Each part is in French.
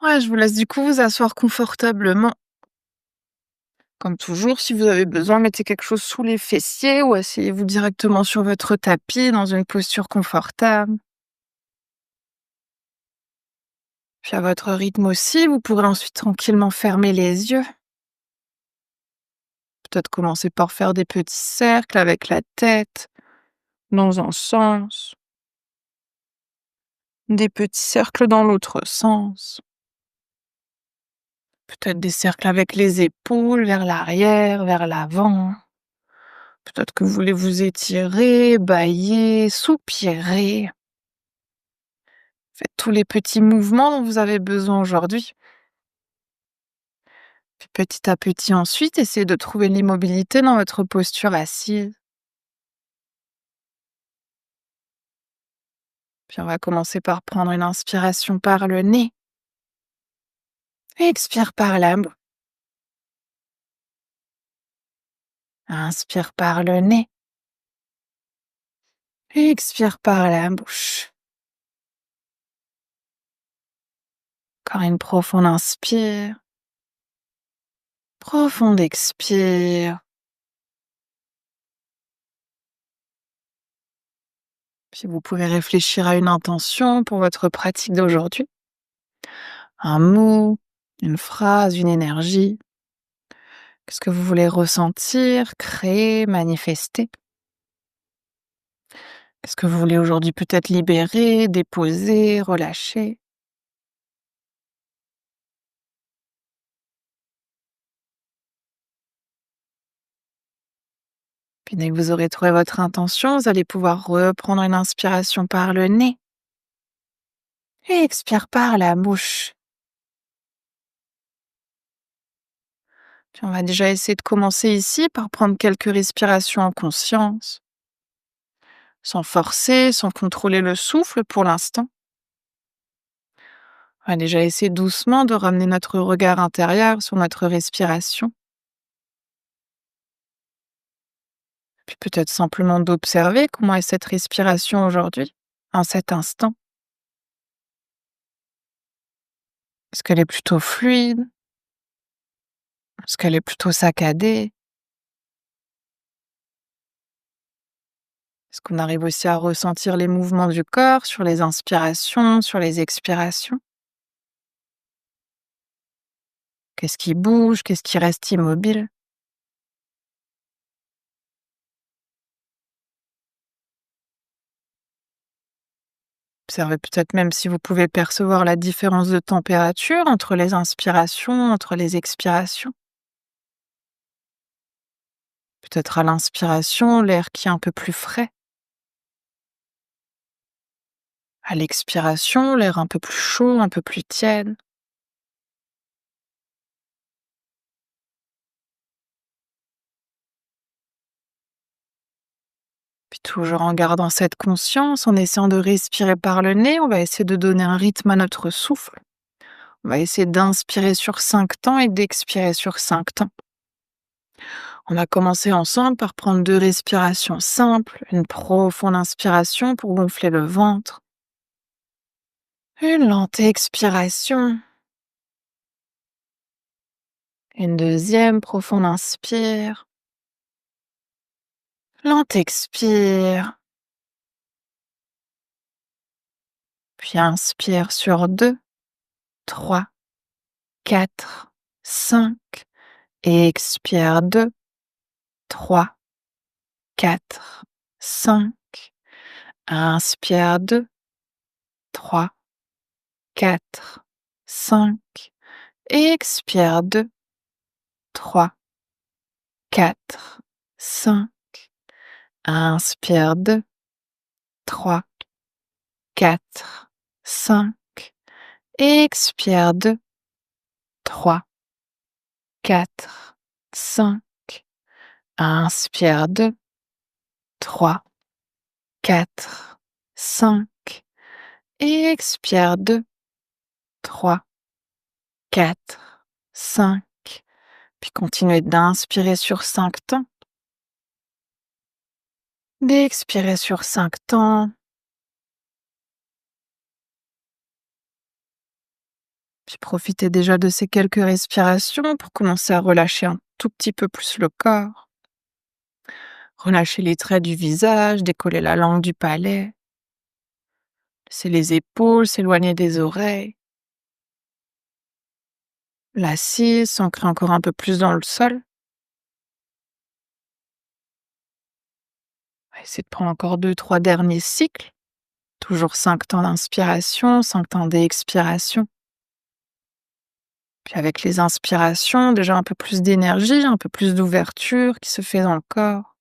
Ouais, je vous laisse du coup vous asseoir confortablement. Comme toujours, si vous avez besoin, mettez quelque chose sous les fessiers ou asseyez-vous directement sur votre tapis dans une posture confortable. Puis à votre rythme aussi, vous pourrez ensuite tranquillement fermer les yeux. Peut-être commencer par faire des petits cercles avec la tête dans un sens, des petits cercles dans l'autre sens. Peut-être des cercles avec les épaules vers l'arrière, vers l'avant. Peut-être que vous voulez vous étirer, bâiller, soupirer. Faites tous les petits mouvements dont vous avez besoin aujourd'hui. Puis petit à petit ensuite, essayez de trouver l'immobilité dans votre posture assise. Puis on va commencer par prendre une inspiration par le nez. Expire par la bouche. Inspire par le nez. Expire par la bouche. Encore une profonde inspire. Profonde expire. Puis vous pouvez réfléchir à une intention pour votre pratique d'aujourd'hui. Un mot, une phrase, une énergie. Qu'est-ce que vous voulez ressentir, créer, manifester? Qu'est-ce que vous voulez aujourd'hui peut-être libérer, déposer, relâcher? Puis dès que vous aurez trouvé votre intention, vous allez pouvoir reprendre une inspiration par le nez et expire par la bouche. Puis on va déjà essayer de commencer ici par prendre quelques respirations en conscience, sans forcer, sans contrôler le souffle pour l'instant. On va déjà essayer doucement de ramener notre regard intérieur sur notre respiration. Puis peut-être simplement d'observer comment est cette respiration aujourd'hui, en cet instant. Est-ce qu'elle est plutôt fluide? Est-ce qu'elle est plutôt saccadée? Est-ce qu'on arrive aussi à ressentir les mouvements du corps sur les inspirations, sur les expirations? Qu'est-ce qui bouge? Qu'est-ce qui reste immobile? Observez peut-être même si vous pouvez percevoir la différence de température entre les inspirations, entre les expirations. Peut-être à l'inspiration, l'air qui est un peu plus frais. À l'expiration, l'air un peu plus chaud, un peu plus tiède. Puis toujours en gardant cette conscience, en essayant de respirer par le nez, on va essayer de donner un rythme à notre souffle. On va essayer d'inspirer sur 5 temps et d'expirer sur 5 temps. On va commencer ensemble par prendre 2 respirations simples, une profonde inspiration pour gonfler le ventre, une lente expiration, une deuxième profonde inspire, lente expire, puis inspire sur 2, 3, 4, 5 et expire 2, 3, 4, 5. Inspire 2, 3, 4, 5. Expire 2, 3, 4, 5. Inspire 2, 3, 4, 5. Expire 2, 3, 4, 5. Inspire 2, 3, 4, 5. Expire 2, 3, 4, 5. Puis continuez d'inspirer sur 5 temps, d'expirer sur 5 temps. Puis profitez déjà de ces quelques respirations pour commencer à relâcher un tout petit peu plus le corps. Relâchez les traits du visage, décoller la langue du palais. Laissez les épaules s'éloigner des oreilles. L'assise, s'ancrer encore un peu plus dans le sol. Essayez de prendre encore deux, trois derniers cycles. Toujours 5 temps d'inspiration, 5 temps d'expiration. Puis avec les inspirations, déjà un peu plus d'énergie, un peu plus d'ouverture qui se fait dans le corps.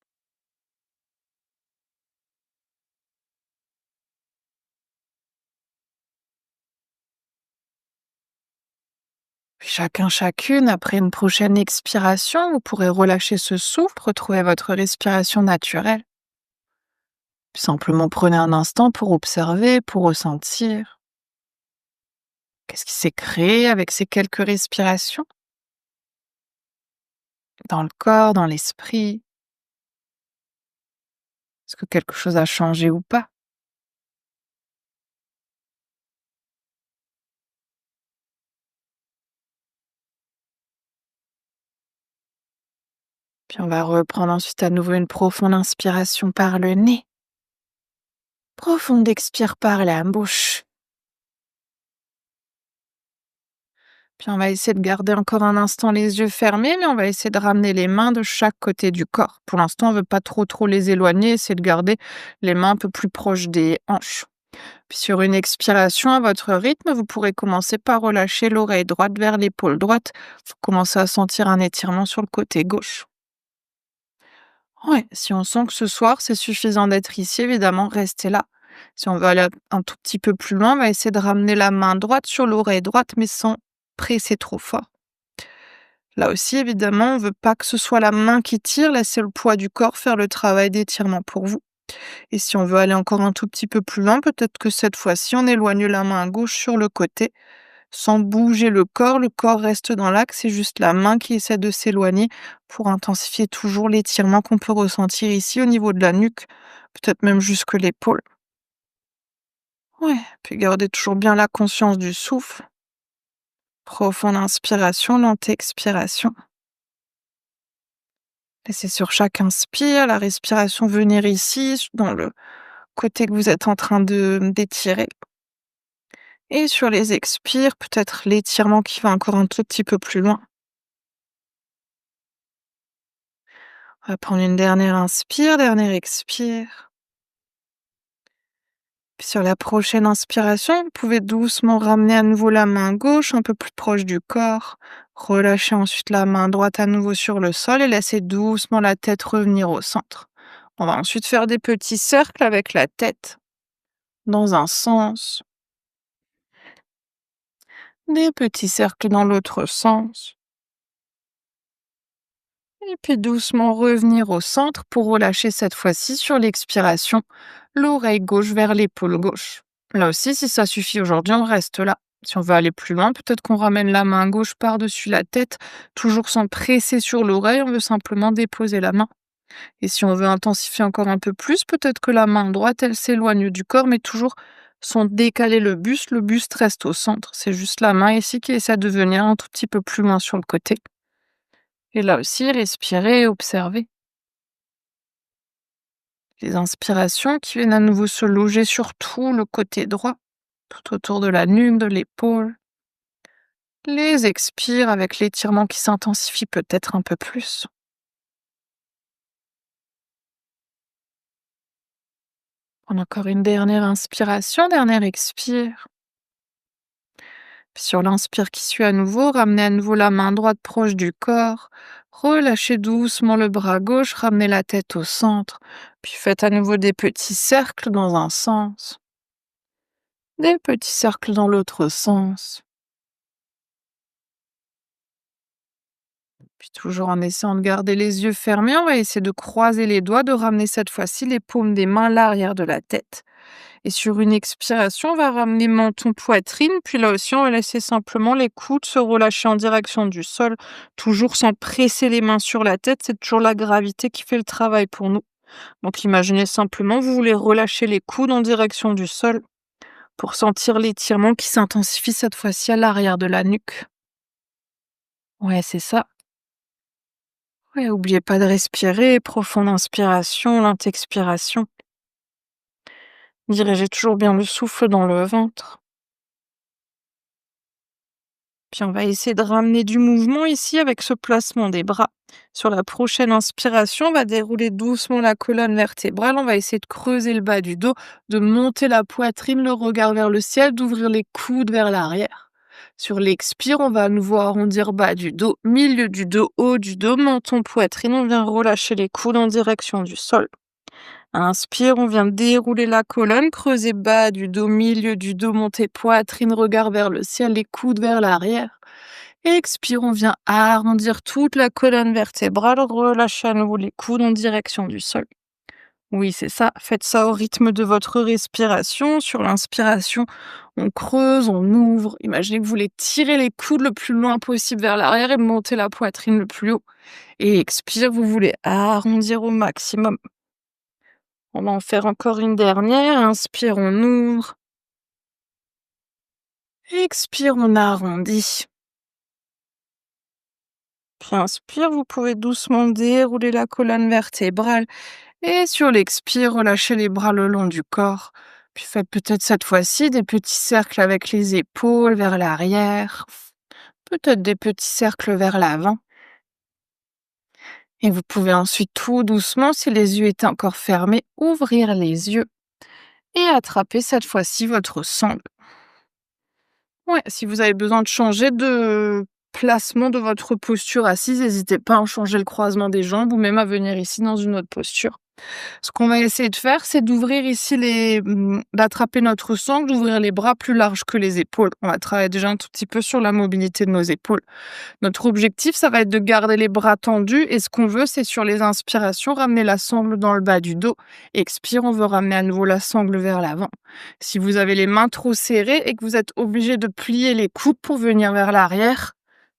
Puis chacune, après une prochaine expiration, vous pourrez relâcher ce souffle, retrouver votre respiration naturelle. Puis simplement prenez un instant pour observer, pour ressentir. Qu'est-ce qui s'est créé avec ces quelques respirations? Dans le corps, dans l'esprit? Est-ce que quelque chose a changé ou pas? Puis on va reprendre ensuite à nouveau une profonde inspiration par le nez. Profonde expire par la bouche. Puis on va essayer de garder encore un instant les yeux fermés, mais on va essayer de ramener les mains de chaque côté du corps. Pour l'instant, on ne veut pas trop les éloigner, essayer de garder les mains un peu plus proches des hanches. Puis sur une expiration à votre rythme, vous pourrez commencer par relâcher l'oreille droite vers l'épaule droite. Vous commencez à sentir un étirement sur le côté gauche. Ouais, si on sent que ce soir, c'est suffisant d'être ici, évidemment, restez là. Si on veut aller un tout petit peu plus loin, on va essayer de ramener la main droite sur l'oreille droite, mais sans presser trop fort. Là aussi, évidemment, on ne veut pas que ce soit la main qui tire, laissez le poids du corps faire le travail d'étirement pour vous. Et si on veut aller encore un tout petit peu plus loin, peut-être que cette fois-ci, on éloigne la main gauche sur le côté, sans bouger le corps reste dans l'axe, c'est juste la main qui essaie de s'éloigner pour intensifier toujours l'étirement qu'on peut ressentir ici au niveau de la nuque, peut-être même jusque l'épaule. Ouais, puis gardez toujours bien la conscience du souffle. Profonde inspiration, lente expiration. Laissez sur chaque inspire la respiration venir ici, dans le côté que vous êtes en train de d'étirer. Et sur les expires, peut-être l'étirement qui va encore un tout petit peu plus loin. On va prendre une dernière inspire, dernière expire. Puis sur la prochaine inspiration, vous pouvez doucement ramener à nouveau la main gauche un peu plus proche du corps. Relâchez ensuite la main droite à nouveau sur le sol et laissez doucement la tête revenir au centre. On va ensuite faire des petits cercles avec la tête dans un sens, des petits cercles dans l'autre sens. Et puis doucement revenir au centre pour relâcher cette fois-ci sur l'expiration, l'oreille gauche vers l'épaule gauche. Là aussi, si ça suffit aujourd'hui, on reste là. Si on veut aller plus loin, peut-être qu'on ramène la main gauche par-dessus la tête, toujours sans presser sur l'oreille, on veut simplement déposer la main. Et si on veut intensifier encore un peu plus, peut-être que la main droite, elle s'éloigne du corps, mais toujours sans décaler le buste reste au centre. C'est juste la main ici qui essaie de venir un tout petit peu plus loin sur le côté. Et là aussi, respirez et observez. Les inspirations qui viennent à nouveau se loger sur tout le côté droit, tout autour de la nuque, de l'épaule. Les expires avec l'étirement qui s'intensifie peut-être un peu plus. On a encore une dernière inspiration, dernière expire. Puis sur l'inspire qui suit à nouveau, ramenez à nouveau la main droite proche du corps. Relâchez doucement le bras gauche, ramenez la tête au centre. Puis faites à nouveau des petits cercles dans un sens, des petits cercles dans l'autre sens. Puis toujours en essayant de garder les yeux fermés, on va essayer de croiser les doigts, de ramener cette fois-ci les paumes des mains à l'arrière de la tête. Et sur une expiration, on va ramener menton, poitrine, puis là aussi, on va laisser simplement les coudes se relâcher en direction du sol, toujours sans presser les mains sur la tête, c'est toujours la gravité qui fait le travail pour nous. Donc imaginez simplement, vous voulez relâcher les coudes en direction du sol pour sentir l'étirement qui s'intensifie cette fois-ci à l'arrière de la nuque. Ouais, c'est ça. Ouais, oubliez pas de respirer, profonde inspiration, lente expiration. Dirigez toujours bien le souffle dans le ventre. Puis on va essayer de ramener du mouvement ici avec ce placement des bras. Sur la prochaine inspiration, on va dérouler doucement la colonne vertébrale. On va essayer de creuser le bas du dos, de monter la poitrine, le regard vers le ciel, d'ouvrir les coudes vers l'arrière. Sur l'expire, on va à nouveau arrondir bas du dos, milieu du dos, haut du dos, menton, poitrine. On vient relâcher les coudes en direction du sol. Inspire, on vient dérouler la colonne, creuser bas du dos, milieu du dos, monter poitrine, regard vers le ciel, les coudes vers l'arrière. Expire, on vient arrondir toute la colonne vertébrale, relâchez à nouveau les coudes en direction du sol. Oui, c'est ça. Faites ça au rythme de votre respiration. Sur l'inspiration, on creuse, on ouvre. Imaginez que vous voulez tirer les coudes le plus loin possible vers l'arrière et monter la poitrine le plus haut. Et expire, vous voulez arrondir au maximum. On va en faire encore une dernière. Inspire, on ouvre. Expire, on arrondit. Puis inspire, vous pouvez doucement dérouler la colonne vertébrale. Et sur l'expire, relâchez les bras le long du corps. Puis faites peut-être cette fois-ci des petits cercles avec les épaules vers l'arrière. Peut-être des petits cercles vers l'avant. Et vous pouvez ensuite tout doucement, si les yeux étaient encore fermés, ouvrir les yeux et attraper cette fois-ci votre sangle. Ouais, si vous avez besoin de changer de placement de votre posture assise, n'hésitez pas à changer le croisement des jambes ou même à venir ici dans une autre posture. Ce qu'on va essayer de faire, c'est d'ouvrir ici d'attraper notre sangle, d'ouvrir les bras plus larges que les épaules. On va travailler déjà un tout petit peu sur la mobilité de nos épaules. Notre objectif, ça va être de garder les bras tendus et ce qu'on veut, c'est sur les inspirations, ramener la sangle dans le bas du dos. Expire, on veut ramener à nouveau la sangle vers l'avant. Si vous avez les mains trop serrées et que vous êtes obligé de plier les coudes pour venir vers l'arrière,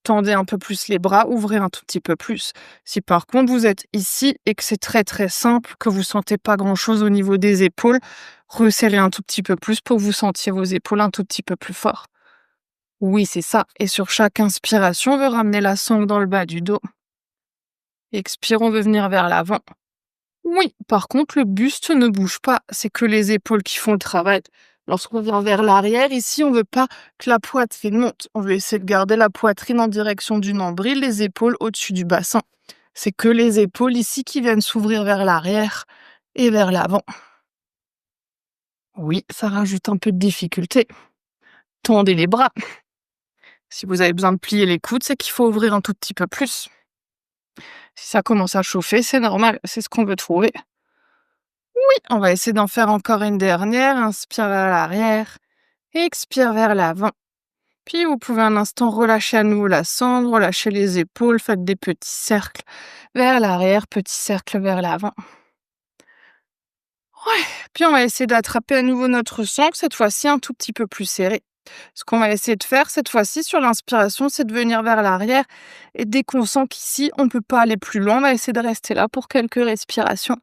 tendez un peu plus les bras, ouvrez un tout petit peu plus. Si par contre vous êtes ici et que c'est très très simple, que vous sentez pas grand chose au niveau des épaules, resserrez un tout petit peu plus pour que vous sentiez vos épaules un tout petit peu plus fort. Oui, c'est ça. Et sur chaque inspiration, on veut ramener la sangle dans le bas du dos. Expire, on veut venir vers l'avant. Oui, par contre, le buste ne bouge pas. C'est que les épaules qui font le travail. Lorsqu'on vient vers l'arrière, ici, on veut pas que la poitrine monte. On veut essayer de garder la poitrine en direction du nombril, les épaules au-dessus du bassin. C'est que les épaules ici qui viennent s'ouvrir vers l'arrière et vers l'avant. Oui, ça rajoute un peu de difficulté. Tendez les bras. Si vous avez besoin de plier les coudes, c'est qu'il faut ouvrir un tout petit peu plus. Si ça commence à chauffer, c'est normal, c'est ce qu'on veut trouver. Oui, on va essayer d'en faire encore une dernière. Inspire vers l'arrière, expire vers l'avant. Puis vous pouvez un instant relâcher à nouveau la sangle, relâcher les épaules, faites des petits cercles vers l'arrière, petits cercles vers l'avant. Ouais, puis on va essayer d'attraper à nouveau notre sangle, cette fois-ci un tout petit peu plus serré. Ce qu'on va essayer de faire cette fois-ci sur l'inspiration, c'est de venir vers l'arrière. Et dès qu'on sent qu'ici, on ne peut pas aller plus loin, on va essayer de rester là pour quelques respirations.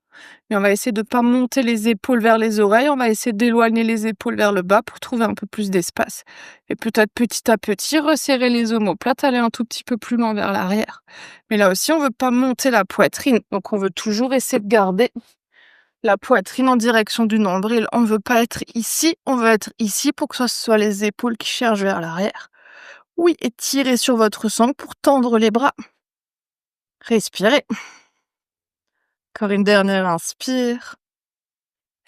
Mais on va essayer de ne pas monter les épaules vers les oreilles, on va essayer d'éloigner les épaules vers le bas pour trouver un peu plus d'espace. Et peut-être petit à petit, resserrer les omoplates, aller un tout petit peu plus loin vers l'arrière. Mais là aussi, on ne veut pas monter la poitrine, donc on veut toujours essayer de garder la poitrine en direction du nombril. On ne veut pas être ici, on veut être ici pour que ce soit les épaules qui cherchent vers l'arrière. Oui, et tirez sur votre sangle pour tendre les bras. Respirez. Encore une dernière inspire.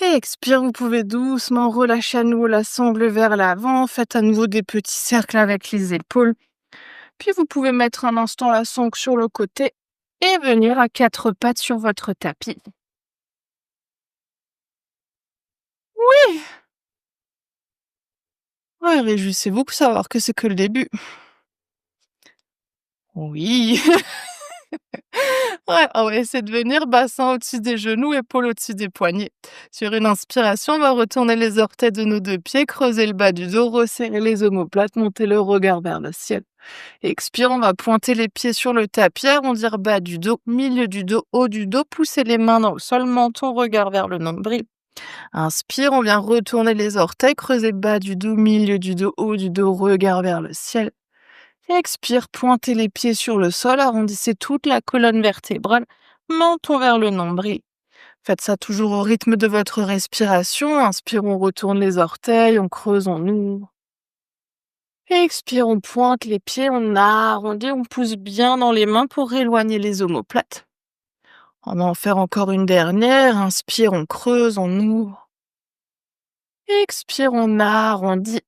Et expire, vous pouvez doucement relâcher à nouveau la sangle vers l'avant. Faites à nouveau des petits cercles avec les épaules. Puis vous pouvez mettre un instant la sangle sur le côté et venir à quatre pattes sur votre tapis. Oui! Ouais, réjouissez-vous de savoir que c'est que le début. Oui! Ouais, on va essayer de venir bassin au-dessus des genoux, épaules au-dessus des poignets. Sur une inspiration, on va retourner les orteils de nos deux pieds, creuser le bas du dos, resserrer les omoplates, monter le regard vers le ciel. Expire, on va pointer les pieds sur le tapis, arrondir bas du dos, milieu du dos, haut du dos, pousser les mains dans le sol, menton, regard vers le nombril. Inspire, on vient retourner les orteils, creuser bas du dos, milieu du dos, haut du dos, regard vers le ciel. Expire, pointez les pieds sur le sol, arrondissez toute la colonne vertébrale, menton vers le nombril. Faites ça toujours au rythme de votre respiration. Inspire, on retourne les orteils, on creuse, on ouvre. Expire, on pointe les pieds, on arrondit, on pousse bien dans les mains pour éloigner les omoplates. On va en faire encore une dernière. Inspire, on creuse, on ouvre. Expire, on arrondit.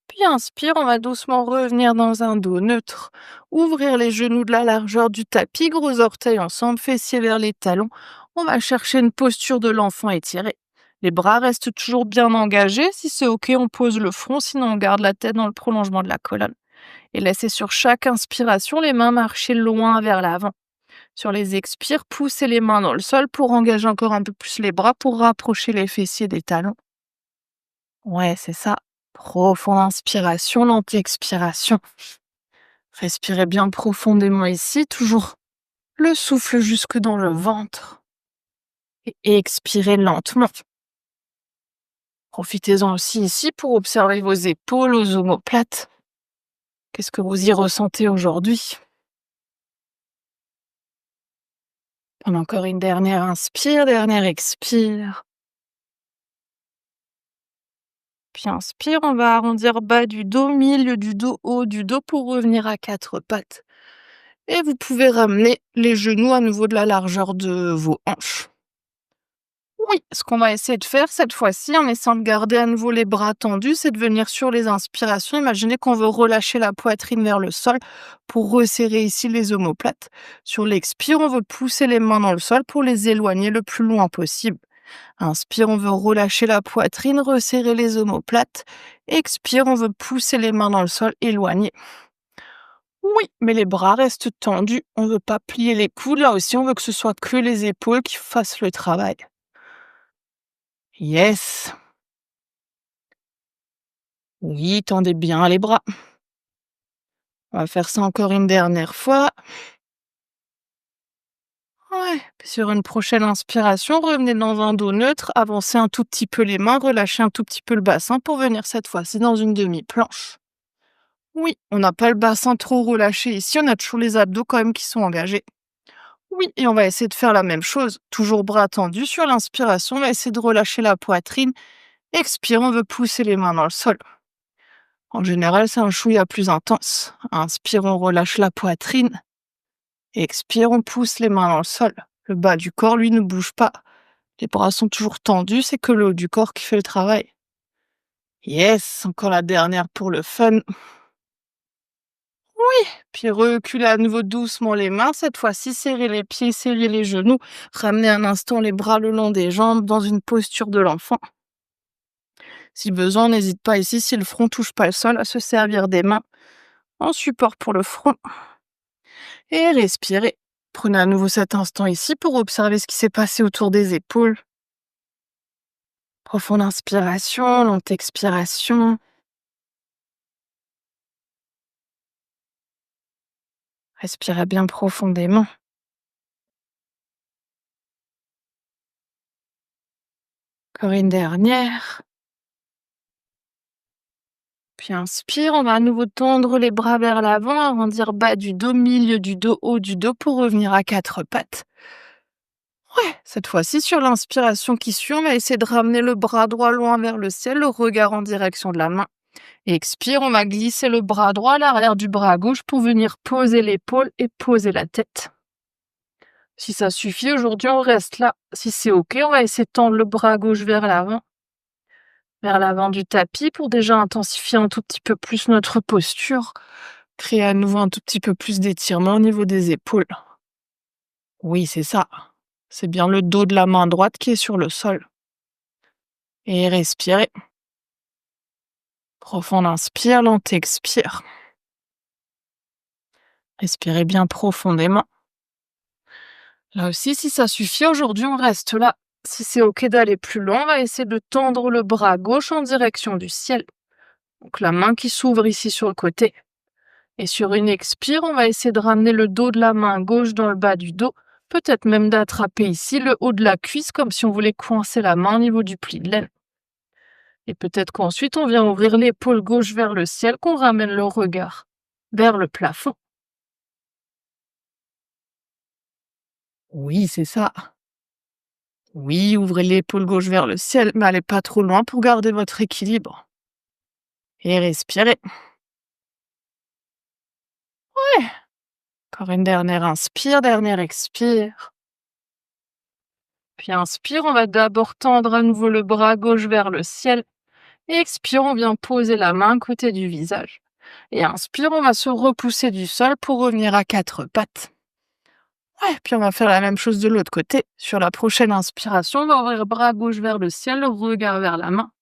Puis inspire, on va doucement revenir dans un dos neutre. Ouvrir les genoux de la largeur du tapis, gros orteils ensemble, fessiers vers les talons. On va chercher une posture de l'enfant étiré. Les bras restent toujours bien engagés. Si c'est OK, on pose le front, sinon on garde la tête dans le prolongement de la colonne. Et laissez sur chaque inspiration les mains marcher loin vers l'avant. Sur les expires, poussez les mains dans le sol pour engager encore un peu plus les bras pour rapprocher les fessiers des talons. Ouais, c'est ça. Profonde inspiration, lente expiration. Respirez bien profondément ici, toujours le souffle jusque dans le ventre. Et expirez lentement. Profitez-en aussi ici pour observer vos épaules aux omoplates. Qu'est-ce que vous y ressentez aujourd'hui? Prends encore une dernière inspire, dernière expire. Puis inspire, on va arrondir bas du dos, milieu du dos, haut du dos pour revenir à quatre pattes. Et vous pouvez ramener les genoux à nouveau de la largeur de vos hanches. Oui, ce qu'on va essayer de faire cette fois-ci, en essayant de garder à nouveau les bras tendus, c'est de venir sur les inspirations. Imaginez qu'on veut relâcher la poitrine vers le sol pour resserrer ici les omoplates. Sur l'expire, on veut pousser les mains dans le sol pour les éloigner le plus loin possible. Inspire, on veut relâcher la poitrine, resserrer les omoplates. Expire, on veut pousser les mains dans le sol, éloigner. Oui, mais les bras restent tendus. On veut pas plier les coudes. Là aussi, on veut que ce soit que les épaules qui fassent le travail. Yes. Oui, tendez bien les bras. On va faire ça encore une dernière fois. Ouais. Puis sur une prochaine inspiration, revenez dans un dos neutre, avancez un tout petit peu les mains, relâchez un tout petit peu le bassin pour venir cette fois-ci dans une demi-planche. Oui, on n'a pas le bassin trop relâché ici, on a toujours les abdos quand même qui sont engagés. Oui, et on va essayer de faire la même chose. Toujours bras tendus sur l'inspiration, on va essayer de relâcher la poitrine. Expire, on veut pousser les mains dans le sol. En général, c'est un chouïa plus intense. Inspire, on relâche la poitrine. Expire, on pousse les mains dans le sol. Le bas du corps, lui, ne bouge pas. Les bras sont toujours tendus, c'est que le haut du corps qui fait le travail. Yes, encore la dernière pour le fun. Oui, puis reculez à nouveau doucement les mains. Cette fois-ci, serrez les pieds, serrez les genoux. Ramenez un instant les bras le long des jambes dans une posture de l'enfant. Si besoin, n'hésite pas ici, si le front touche pas le sol, à se servir des mains en support pour le front. Et respirez. Prenez à nouveau cet instant ici pour observer ce qui s'est passé autour des épaules. Profonde inspiration, lente expiration. Respirez bien profondément. Encore une dernière. Puis inspire, on va à nouveau tendre les bras vers l'avant, arrondir bas du dos, milieu du dos, haut du dos pour revenir à quatre pattes. Ouais, cette fois-ci, sur l'inspiration qui suit, on va essayer de ramener le bras droit loin vers le ciel, le regard en direction de la main. Expire, on va glisser le bras droit à l'arrière du bras gauche pour venir poser l'épaule et poser la tête. Si ça suffit, aujourd'hui, on reste là. Si c'est OK, on va essayer de tendre le bras gauche vers l'avant du tapis pour déjà intensifier un tout petit peu plus notre posture. Créer à nouveau un tout petit peu plus d'étirement au niveau des épaules. Oui, c'est ça. C'est bien le dos de la main droite qui est sur le sol. Et respirez. Profonde inspire, lente expire. Respirez bien profondément. Là aussi, si ça suffit, aujourd'hui, on reste là. Si c'est OK d'aller plus loin, on va essayer de tendre le bras gauche en direction du ciel. Donc la main qui s'ouvre ici sur le côté. Et sur une expire, on va essayer de ramener le dos de la main gauche dans le bas du dos, Peut-être même d'attraper ici le haut de la cuisse comme si on voulait coincer la main au niveau du pli de l'aine. Et peut-être qu'ensuite on vient ouvrir l'épaule gauche vers le ciel, qu'on ramène le regard vers le plafond. Oui, c'est ça. Oui, ouvrez l'épaule gauche vers le ciel, mais allez pas trop loin pour garder votre équilibre. Et respirez. Ouais. Encore une dernière inspire, dernière expire. Puis inspire, on va d'abord tendre à nouveau le bras gauche vers le ciel. Et expire, on vient poser la main à côté du visage. Et inspire, on va se repousser du sol pour revenir à quatre pattes. Ouais, puis on va faire la même chose de l'autre côté. Sur la prochaine inspiration, on va ouvrir le bras gauche vers le ciel, le regard vers la main.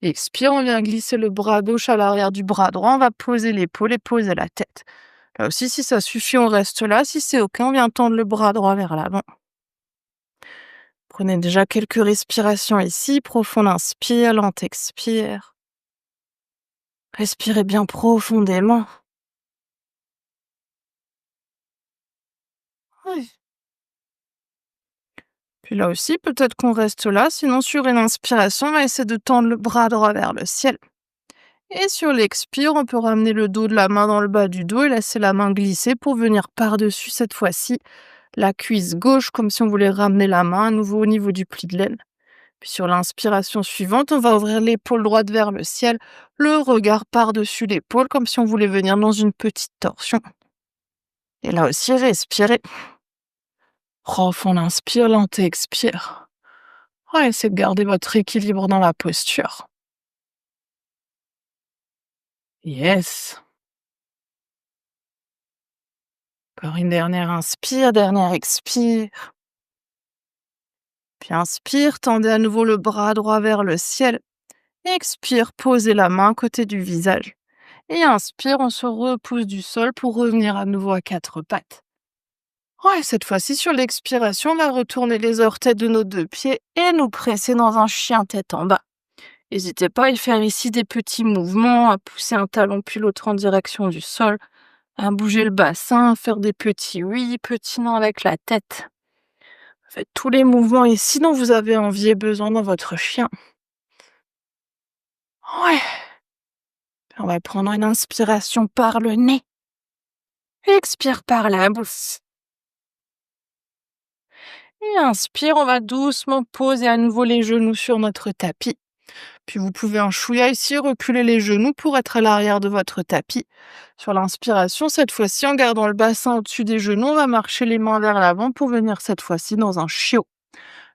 Expire, on vient glisser le bras gauche à l'arrière du bras droit, on va poser l'épaule et poser la tête. Là aussi, si ça suffit, on reste là. Si c'est OK, on vient tendre le bras droit vers l'avant. Prenez déjà quelques respirations ici. Profonde inspire, lente expire. Respirez bien profondément. Oui. Puis là aussi, peut-être qu'on reste là. Sinon, sur une inspiration, on va essayer de tendre le bras droit vers le ciel. Et sur l'expire, on peut ramener le dos de la main dans le bas du dos et laisser la main glisser pour venir par-dessus cette fois-ci la cuisse gauche, comme si on voulait ramener la main à nouveau au niveau du pli de l'aine. Puis sur l'inspiration suivante, on va ouvrir l'épaule droite vers le ciel, le regard par-dessus l'épaule, comme si on voulait venir dans une petite torsion. Et là aussi, respirez. Profond inspire, lente expire. Ouais, essayez de garder votre équilibre dans la posture. Yes. Encore une dernière inspire, dernière expire. Puis inspire, tendez à nouveau le bras droit vers le ciel. Expire, posez la main à côté du visage. Et inspire, on se repousse du sol pour revenir à nouveau à quatre pattes. Ouais, cette fois-ci, sur l'expiration, on va retourner les orteils de nos deux pieds et nous presser dans un chien tête en bas. N'hésitez pas à y faire ici des petits mouvements, à pousser un talon puis l'autre en direction du sol, à bouger le bassin, à faire des petits oui, petits non avec la tête. Faites tous les mouvements ici dont vous avez envie et besoin dans votre chien. Ouais. On va prendre une inspiration par le nez. Expire par la bouche. Et inspire, on va doucement poser à nouveau les genoux sur notre tapis. Puis vous pouvez en chouïa ici reculer les genoux pour être à l'arrière de votre tapis. Sur l'inspiration, cette fois-ci, en gardant le bassin au-dessus des genoux, on va marcher les mains vers l'avant pour venir cette fois-ci dans un chiot.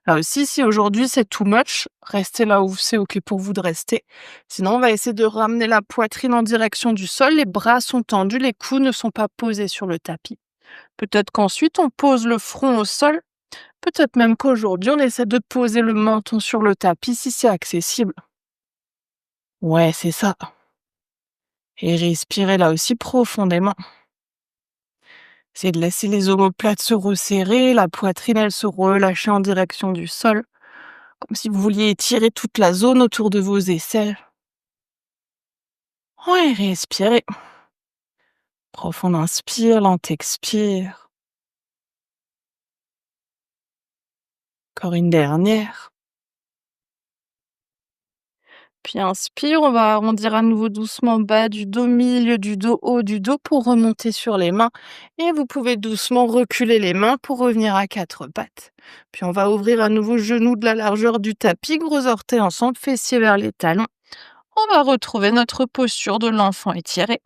Là aussi, si aujourd'hui c'est too much, restez là où c'est OK pour vous de rester. Sinon, on va essayer de ramener la poitrine en direction du sol. Les bras sont tendus, les coudes ne sont pas posés sur le tapis. Peut-être qu'ensuite, on pose le front au sol. Peut-être même qu'aujourd'hui, on essaie de poser le menton sur le tapis si c'est accessible. Ouais, c'est ça. Et respirez là aussi profondément. C'est de laisser les omoplates se resserrer, la poitrine, elle se relâcher en direction du sol, comme si vous vouliez étirer toute la zone autour de vos aisselles. Ouais, respirez. Profond inspire, lente expire. Encore une dernière. Puis inspire, on va arrondir à nouveau doucement bas du dos, milieu du dos, haut du dos pour remonter sur les mains. Et vous pouvez doucement reculer les mains pour revenir à quatre pattes. Puis on va ouvrir à nouveau genoux de la largeur du tapis, gros orteils ensemble, fessiers vers les talons. On va retrouver notre posture de l'enfant étiré.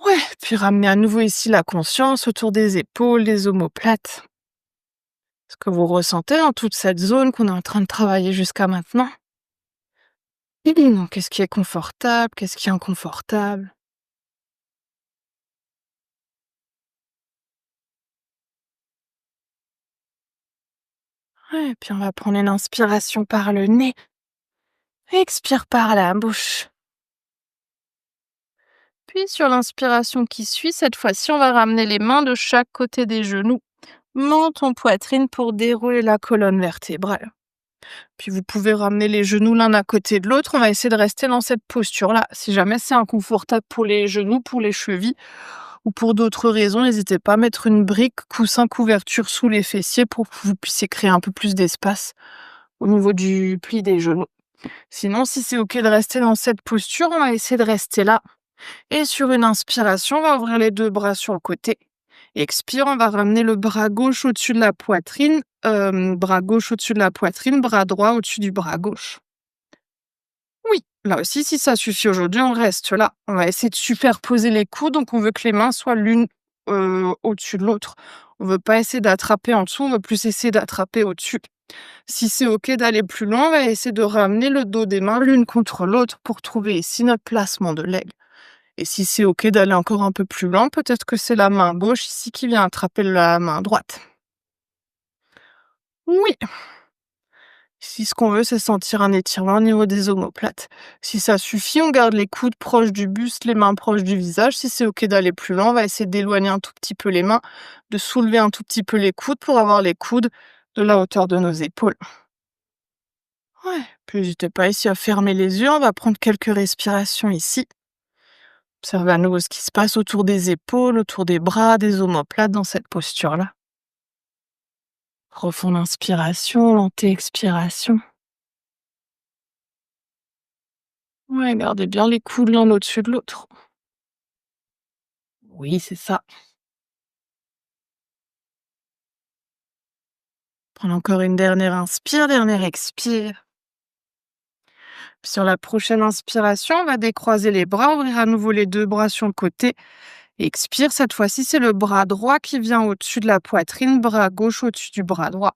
Ouais, puis ramener à nouveau ici la conscience autour des épaules, des omoplates. Ce que vous ressentez dans toute cette zone qu'on est en train de travailler jusqu'à maintenant. Qu'est-ce qui est confortable, qu'est-ce qui est inconfortable? Ouais, puis on va prendre une inspiration par le nez. Expire par la bouche. Puis sur l'inspiration qui suit, cette fois-ci, on va ramener les mains de chaque côté des genoux. Menton, poitrine pour dérouler la colonne vertébrale. Puis vous pouvez ramener les genoux l'un à côté de l'autre. On va essayer de rester dans cette posture-là. Si jamais c'est inconfortable pour les genoux, pour les chevilles, ou pour d'autres raisons, n'hésitez pas à mettre une brique, coussin, couverture sous les fessiers pour que vous puissiez créer un peu plus d'espace au niveau du pli des genoux. Sinon, si c'est OK de rester dans cette posture, on va essayer de rester là. Et sur une inspiration, on va ouvrir les 2 bras sur le côté. Expire, on va ramener le bras gauche au-dessus de la poitrine, bras gauche au-dessus de la poitrine, bras droit au-dessus du bras gauche. Oui, là aussi, si ça suffit aujourd'hui, on reste là. On va essayer de superposer les coudes, donc on veut que les mains soient l'une, au-dessus de l'autre. On veut pas essayer d'attraper en dessous, on veut plus essayer d'attraper au-dessus. Si c'est OK d'aller plus loin, on va essayer de ramener le dos des mains l'une contre l'autre pour trouver ici notre placement de l'aigle. Et si c'est OK d'aller encore un peu plus loin, peut-être que c'est la main gauche ici qui vient attraper la main droite. Oui, si ce qu'on veut, c'est sentir un étirement au niveau des omoplates. Si ça suffit, on garde les coudes proches du buste, les mains proches du visage. Si c'est OK d'aller plus loin, on va essayer d'éloigner un tout petit peu les mains, de soulever un tout petit peu les coudes pour avoir les coudes de la hauteur de nos épaules. Ouais, puis n'hésitez pas ici à fermer les yeux, on va prendre quelques respirations ici. Observez à nouveau ce qui se passe autour des épaules, autour des bras, des omoplates dans cette posture-là. Profonde inspiration, lente expiration. Ouais, gardez bien les coudes l'un au-dessus de l'autre. Oui, c'est ça. Prends encore une dernière inspire, dernière expire. Sur la prochaine inspiration, on va décroiser les bras, ouvrir à nouveau les 2 bras sur le côté. Expire, cette fois-ci, c'est le bras droit qui vient au-dessus de la poitrine, bras gauche au-dessus du bras droit.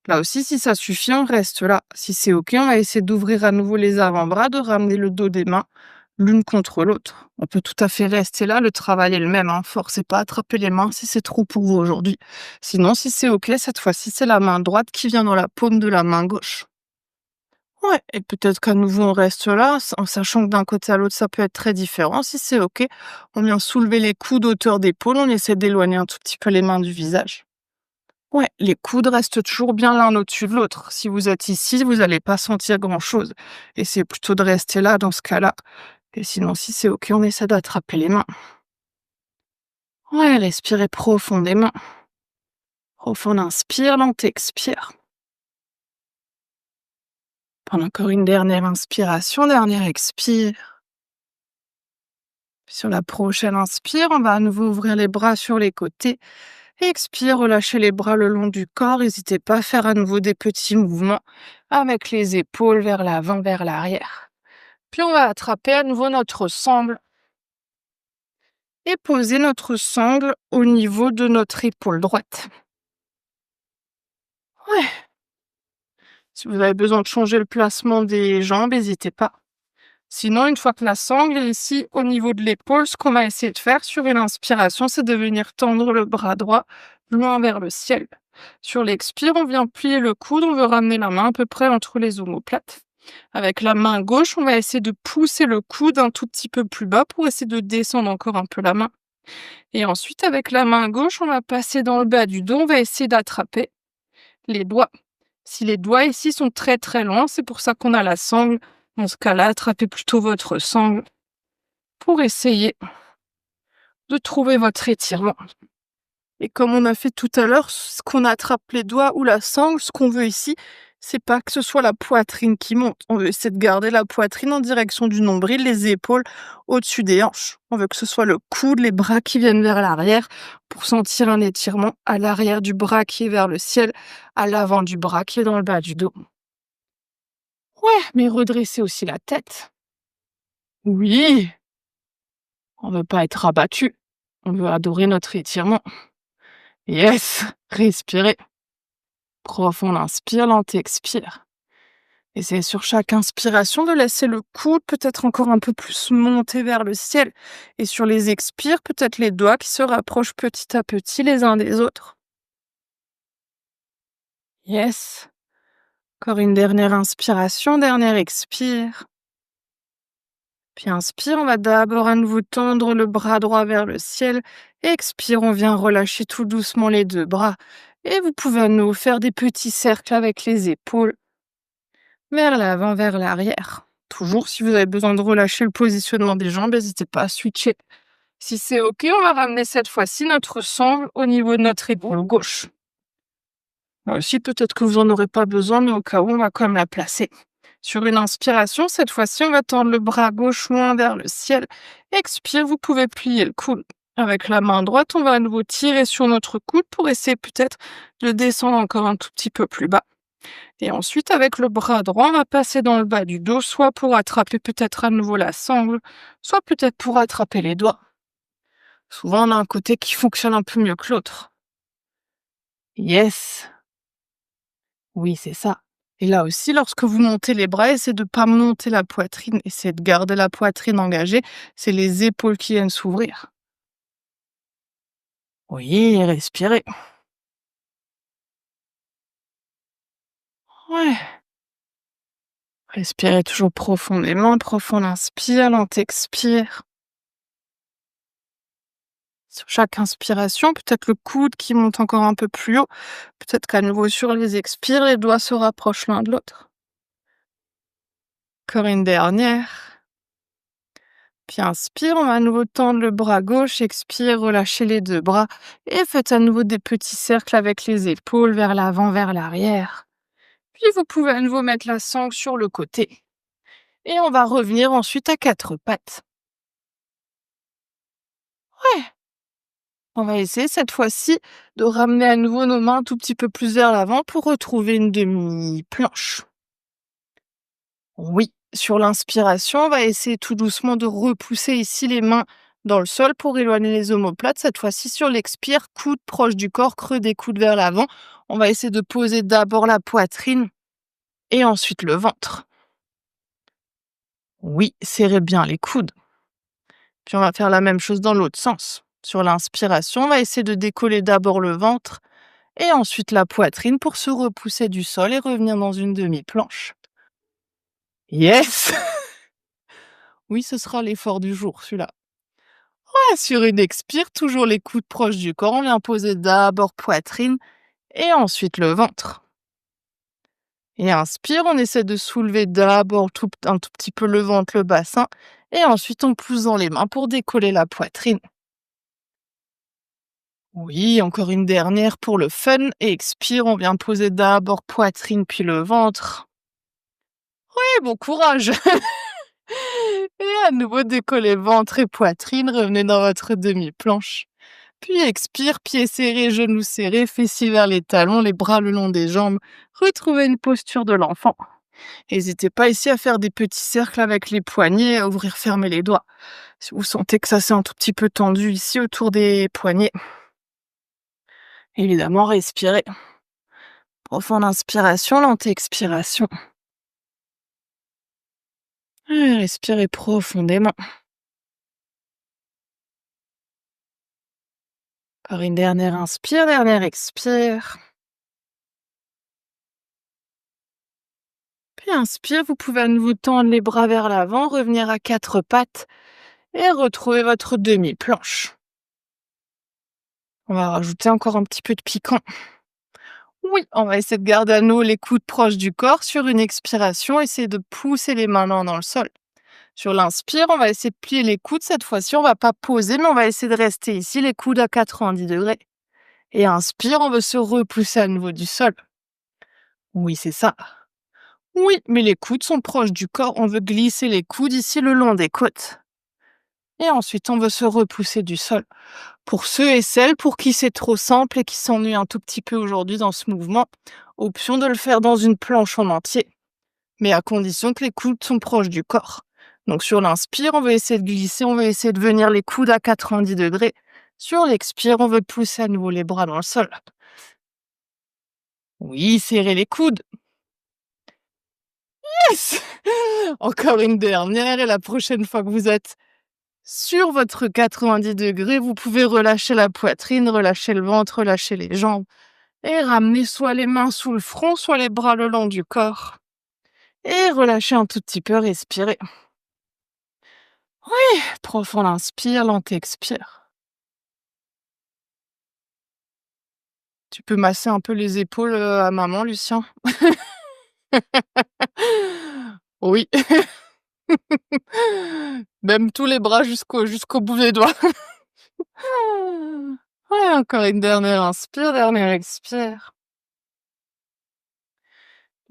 Là aussi, si ça suffit, on reste là. Si c'est OK, on va essayer d'ouvrir à nouveau les avant-bras, de ramener le dos des mains l'une contre l'autre. On peut tout à fait rester là, le travail est le même, hein. Forcez pas à attraper les mains si c'est trop pour vous aujourd'hui. Sinon, si c'est OK, cette fois-ci, c'est la main droite qui vient dans la paume de la main gauche. Ouais, et peut-être qu'à nouveau on reste là, en sachant que d'un côté à l'autre, ça peut être très différent. Si c'est OK, on vient soulever les coudes hauteur d'épaule, on essaie d'éloigner un tout petit peu les mains du visage. Ouais, les coudes restent toujours bien l'un au-dessus de l'autre. Si vous êtes ici, vous n'allez pas sentir grand-chose. Et c'est plutôt de rester là dans ce cas-là. Et sinon, si c'est OK, on essaie d'attraper les mains. Ouais, respirez profondément. Profond inspire, lente expire. Prends encore une dernière inspiration, dernière expire. Sur la prochaine inspire, on va à nouveau ouvrir les bras sur les côtés. Expire, relâchez les bras le long du corps. N'hésitez pas à faire à nouveau des petits mouvements avec les épaules vers l'avant, vers l'arrière. Puis on va attraper à nouveau notre sangle et poser notre sangle au niveau de notre épaule droite. Ouais. Si vous avez besoin de changer le placement des jambes, n'hésitez pas. Sinon, une fois que la sangle est ici au niveau de l'épaule, ce qu'on va essayer de faire sur une inspiration, c'est de venir tendre le bras droit loin vers le ciel. Sur l'expire, on vient plier le coude, on veut ramener la main à peu près entre les omoplates. Avec la main gauche, on va essayer de pousser le coude un tout petit peu plus bas pour essayer de descendre encore un peu la main. Et ensuite, avec la main gauche, on va passer dans le bas du dos, on va essayer d'attraper les doigts. Si les doigts ici sont très très loin, c'est pour ça qu'on a la sangle. Dans ce cas-là, attrapez plutôt votre sangle pour essayer de trouver votre étirement. Et comme on a fait tout à l'heure, ce qu'on attrape les doigts ou la sangle, ce qu'on veut ici, c'est pas que ce soit la poitrine qui monte. On veut essayer de garder la poitrine en direction du nombril, les épaules au-dessus des hanches. On veut que ce soit le coude, les bras qui viennent vers l'arrière pour sentir un étirement à l'arrière du bras qui est vers le ciel, à l'avant du bras qui est dans le bas du dos. Ouais, mais redressez aussi la tête. Oui, on veut pas être abattu. On veut adorer notre étirement. Yes, respirez. Profond inspire, lente expire. Et c'est sur chaque inspiration de laisser le coude peut-être encore un peu plus monter vers le ciel. Et sur les expires, peut-être les doigts qui se rapprochent petit à petit les uns des autres. Yes. Encore une dernière inspiration, dernière expire. Puis inspire, on va d'abord à nouveau tendre le bras droit vers le ciel. Expire, on vient relâcher tout doucement les 2 bras. Et vous pouvez à nouveau faire des petits cercles avec les épaules. Vers l'avant, vers l'arrière. Toujours, si vous avez besoin de relâcher le positionnement des jambes, n'hésitez pas à switcher. Si c'est OK, on va ramener cette fois-ci notre sangle au niveau de notre épaule gauche. Là aussi, peut-être que vous en aurez pas besoin, mais au cas où, on va quand même la placer. Sur une inspiration, cette fois-ci, on va tendre le bras gauche loin vers le ciel. Expire, vous pouvez plier le coude. Avec la main droite, on va à nouveau tirer sur notre coude pour essayer peut-être de descendre encore un tout petit peu plus bas. Et ensuite, avec le bras droit, on va passer dans le bas du dos, soit pour attraper peut-être à nouveau la sangle, soit peut-être pour attraper les doigts. Souvent, on a un côté qui fonctionne un peu mieux que l'autre. Yes, oui, c'est ça. Et là aussi, lorsque vous montez les bras, essayez de ne pas monter la poitrine, essayez de garder la poitrine engagée. C'est les épaules qui viennent s'ouvrir. Oui, respirez. Ouais. Respirez toujours profondément, profond inspire, lent expire. Sur chaque inspiration, peut-être le coude qui monte encore un peu plus haut. Peut-être qu'à nouveau sur les expires, les doigts se rapprochent l'un de l'autre. Encore une dernière. Puis inspire, on va à nouveau tendre le bras gauche, expire, relâchez les deux bras et faites à nouveau des petits cercles avec les épaules vers l'avant, vers l'arrière. Puis vous pouvez à nouveau mettre la sangle sur le côté. Et on va revenir ensuite à quatre pattes. Ouais. On va essayer cette fois-ci de ramener à nouveau nos mains un tout petit peu plus vers l'avant pour retrouver une demi-planche. Oui, sur l'inspiration, on va essayer tout doucement de repousser ici les mains dans le sol pour éloigner les omoplates. Cette fois-ci, sur l'expire, coude proche du corps, creux des coudes vers l'avant. On va essayer de poser d'abord la poitrine et ensuite le ventre. Oui, serrez bien les coudes. Puis on va faire la même chose dans l'autre sens. Sur l'inspiration, on va essayer de décoller d'abord le ventre et ensuite la poitrine pour se repousser du sol et revenir dans une demi-planche. Yes! Oui, ce sera l'effort du jour, celui-là. Ouais, sur une expire, toujours les coudes proches du corps, on vient poser d'abord poitrine et ensuite le ventre. Et inspire, on essaie de soulever d'abord un tout petit peu le ventre, le bassin, et ensuite on pousse dans les mains pour décoller la poitrine. Oui, encore une dernière pour le fun. Et expire, on vient poser d'abord poitrine puis le ventre. Oui, bon courage! Et à nouveau décoller ventre et poitrine, revenez dans votre demi-planche. Puis expire, pieds serrés, genoux serrés, fessiers vers les talons, les bras le long des jambes. Retrouvez une posture de l'enfant. N'hésitez pas ici à faire des petits cercles avec les poignets, à ouvrir, fermer les doigts. Si vous sentez que ça s'est un tout petit peu tendu ici autour des poignets, évidemment, respirez. Profonde inspiration, lente expiration. Et respirez profondément. Par une dernière inspire, dernière expire. Puis inspire, vous pouvez à nouveau tendre les bras vers l'avant, revenir à quatre pattes et retrouver votre demi-planche. On va rajouter encore un petit peu de piquant. Oui, on va essayer de garder à nouveau les coudes proches du corps. Sur une expiration, essayez de pousser les mains dans le sol. Sur l'inspire, on va essayer de plier les coudes. Cette fois-ci, on va pas poser, mais on va essayer de rester ici, les coudes à 90 degrés. Et inspire, on veut se repousser à nouveau du sol. Oui, c'est ça. Oui, mais les coudes sont proches du corps. On veut glisser les coudes ici le long des côtes. Et ensuite, on veut se repousser du sol. Pour ceux et celles pour qui c'est trop simple et qui s'ennuient un tout petit peu aujourd'hui dans ce mouvement, option de le faire dans une planche en entier, mais à condition que les coudes sont proches du corps. Donc sur l'inspire, on va essayer de glisser, on va essayer de venir les coudes à 90 degrés. Sur l'expire, on veut pousser à nouveau les bras dans le sol. Oui, serrez les coudes. Yes! Encore une dernière et la prochaine fois que vous êtes sur votre 90 degrés, vous pouvez relâcher la poitrine, relâcher le ventre, relâcher les jambes et ramener soit les mains sous le front, soit les bras le long du corps. Et relâchez un tout petit peu, respirez. Oui, profond inspire, lent expire. Tu peux masser un peu les épaules à maman, Lucien? Oui. Même tous les bras jusqu'au bout des doigts. Ah. Ouais, encore une dernière inspire, dernière expire.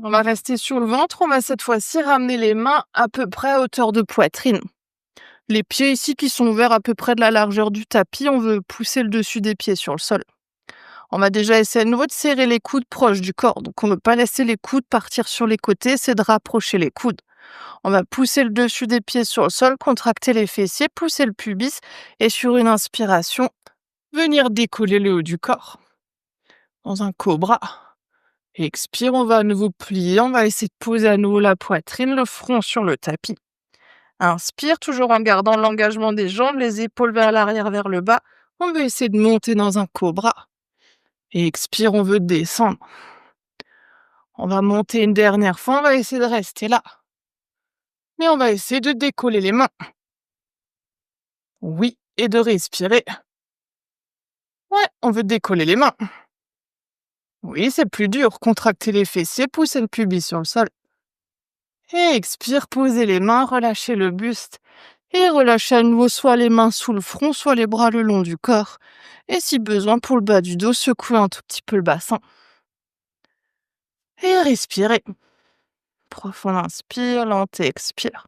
On va rester sur le ventre, on va cette fois-ci ramener les mains à peu près à hauteur de poitrine. Les pieds ici qui sont ouverts à peu près de la largeur du tapis, on veut pousser le dessus des pieds sur le sol. On va déjà essayer à nouveau de serrer les coudes proches du corps. Donc on ne veut pas laisser les coudes partir sur les côtés, c'est de rapprocher les coudes. On va pousser le dessus des pieds sur le sol, contracter les fessiers, pousser le pubis et sur une inspiration, venir décoller le haut du corps dans un cobra. Expire, on va à nouveau plier, on va essayer de poser à nouveau la poitrine, le front sur le tapis. Inspire, toujours en gardant l'engagement des jambes, les épaules vers l'arrière, vers le bas. On veut essayer de monter dans un cobra. Et expire, on veut descendre. On va monter une dernière fois, on va essayer de rester là. Mais on va essayer de décoller les mains. Oui, et de respirer. Ouais, on veut décoller les mains. Oui, c'est plus dur. Contracter les fessiers, pousser le pubis sur le sol. Et expire, poser les mains, relâcher le buste. Et relâchez à nouveau soit les mains sous le front, soit les bras le long du corps. Et si besoin, pour le bas du dos, secouez un tout petit peu le bassin. Et respirez. Profond inspire, lente expire.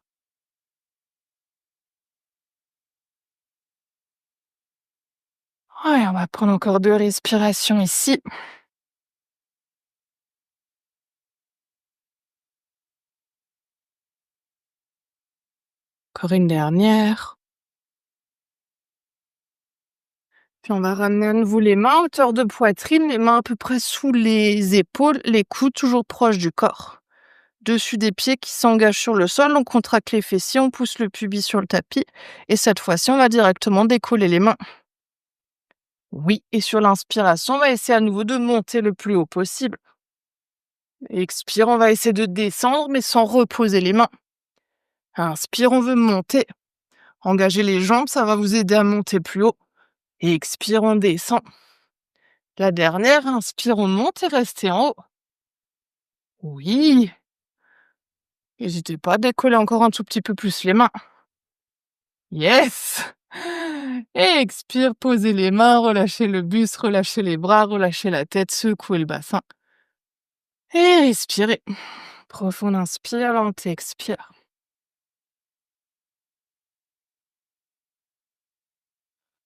Ouais, on va prendre encore 2 respirations ici. Encore une dernière. Puis on va ramener à nouveau les mains à hauteur de poitrine, les mains à peu près sous les épaules, les coudes toujours proches du corps. Dessus des pieds qui s'engagent sur le sol, on contracte les fessiers, on pousse le pubis sur le tapis. Et cette fois-ci, on va directement décoller les mains. Oui, et sur l'inspiration, on va essayer à nouveau de monter le plus haut possible. Expire, on va essayer de descendre, mais sans reposer les mains. Inspire, on veut monter. Engagez les jambes, ça va vous aider à monter plus haut. Et expire, on descend. La dernière, inspire, on monte et restez en haut. Oui. N'hésitez pas à décoller encore un tout petit peu plus les mains. Yes. Et expire, posez les mains, relâchez le buste, relâchez les bras, relâchez la tête, secouez le bassin. Et respirez. Profond inspire, lente expire.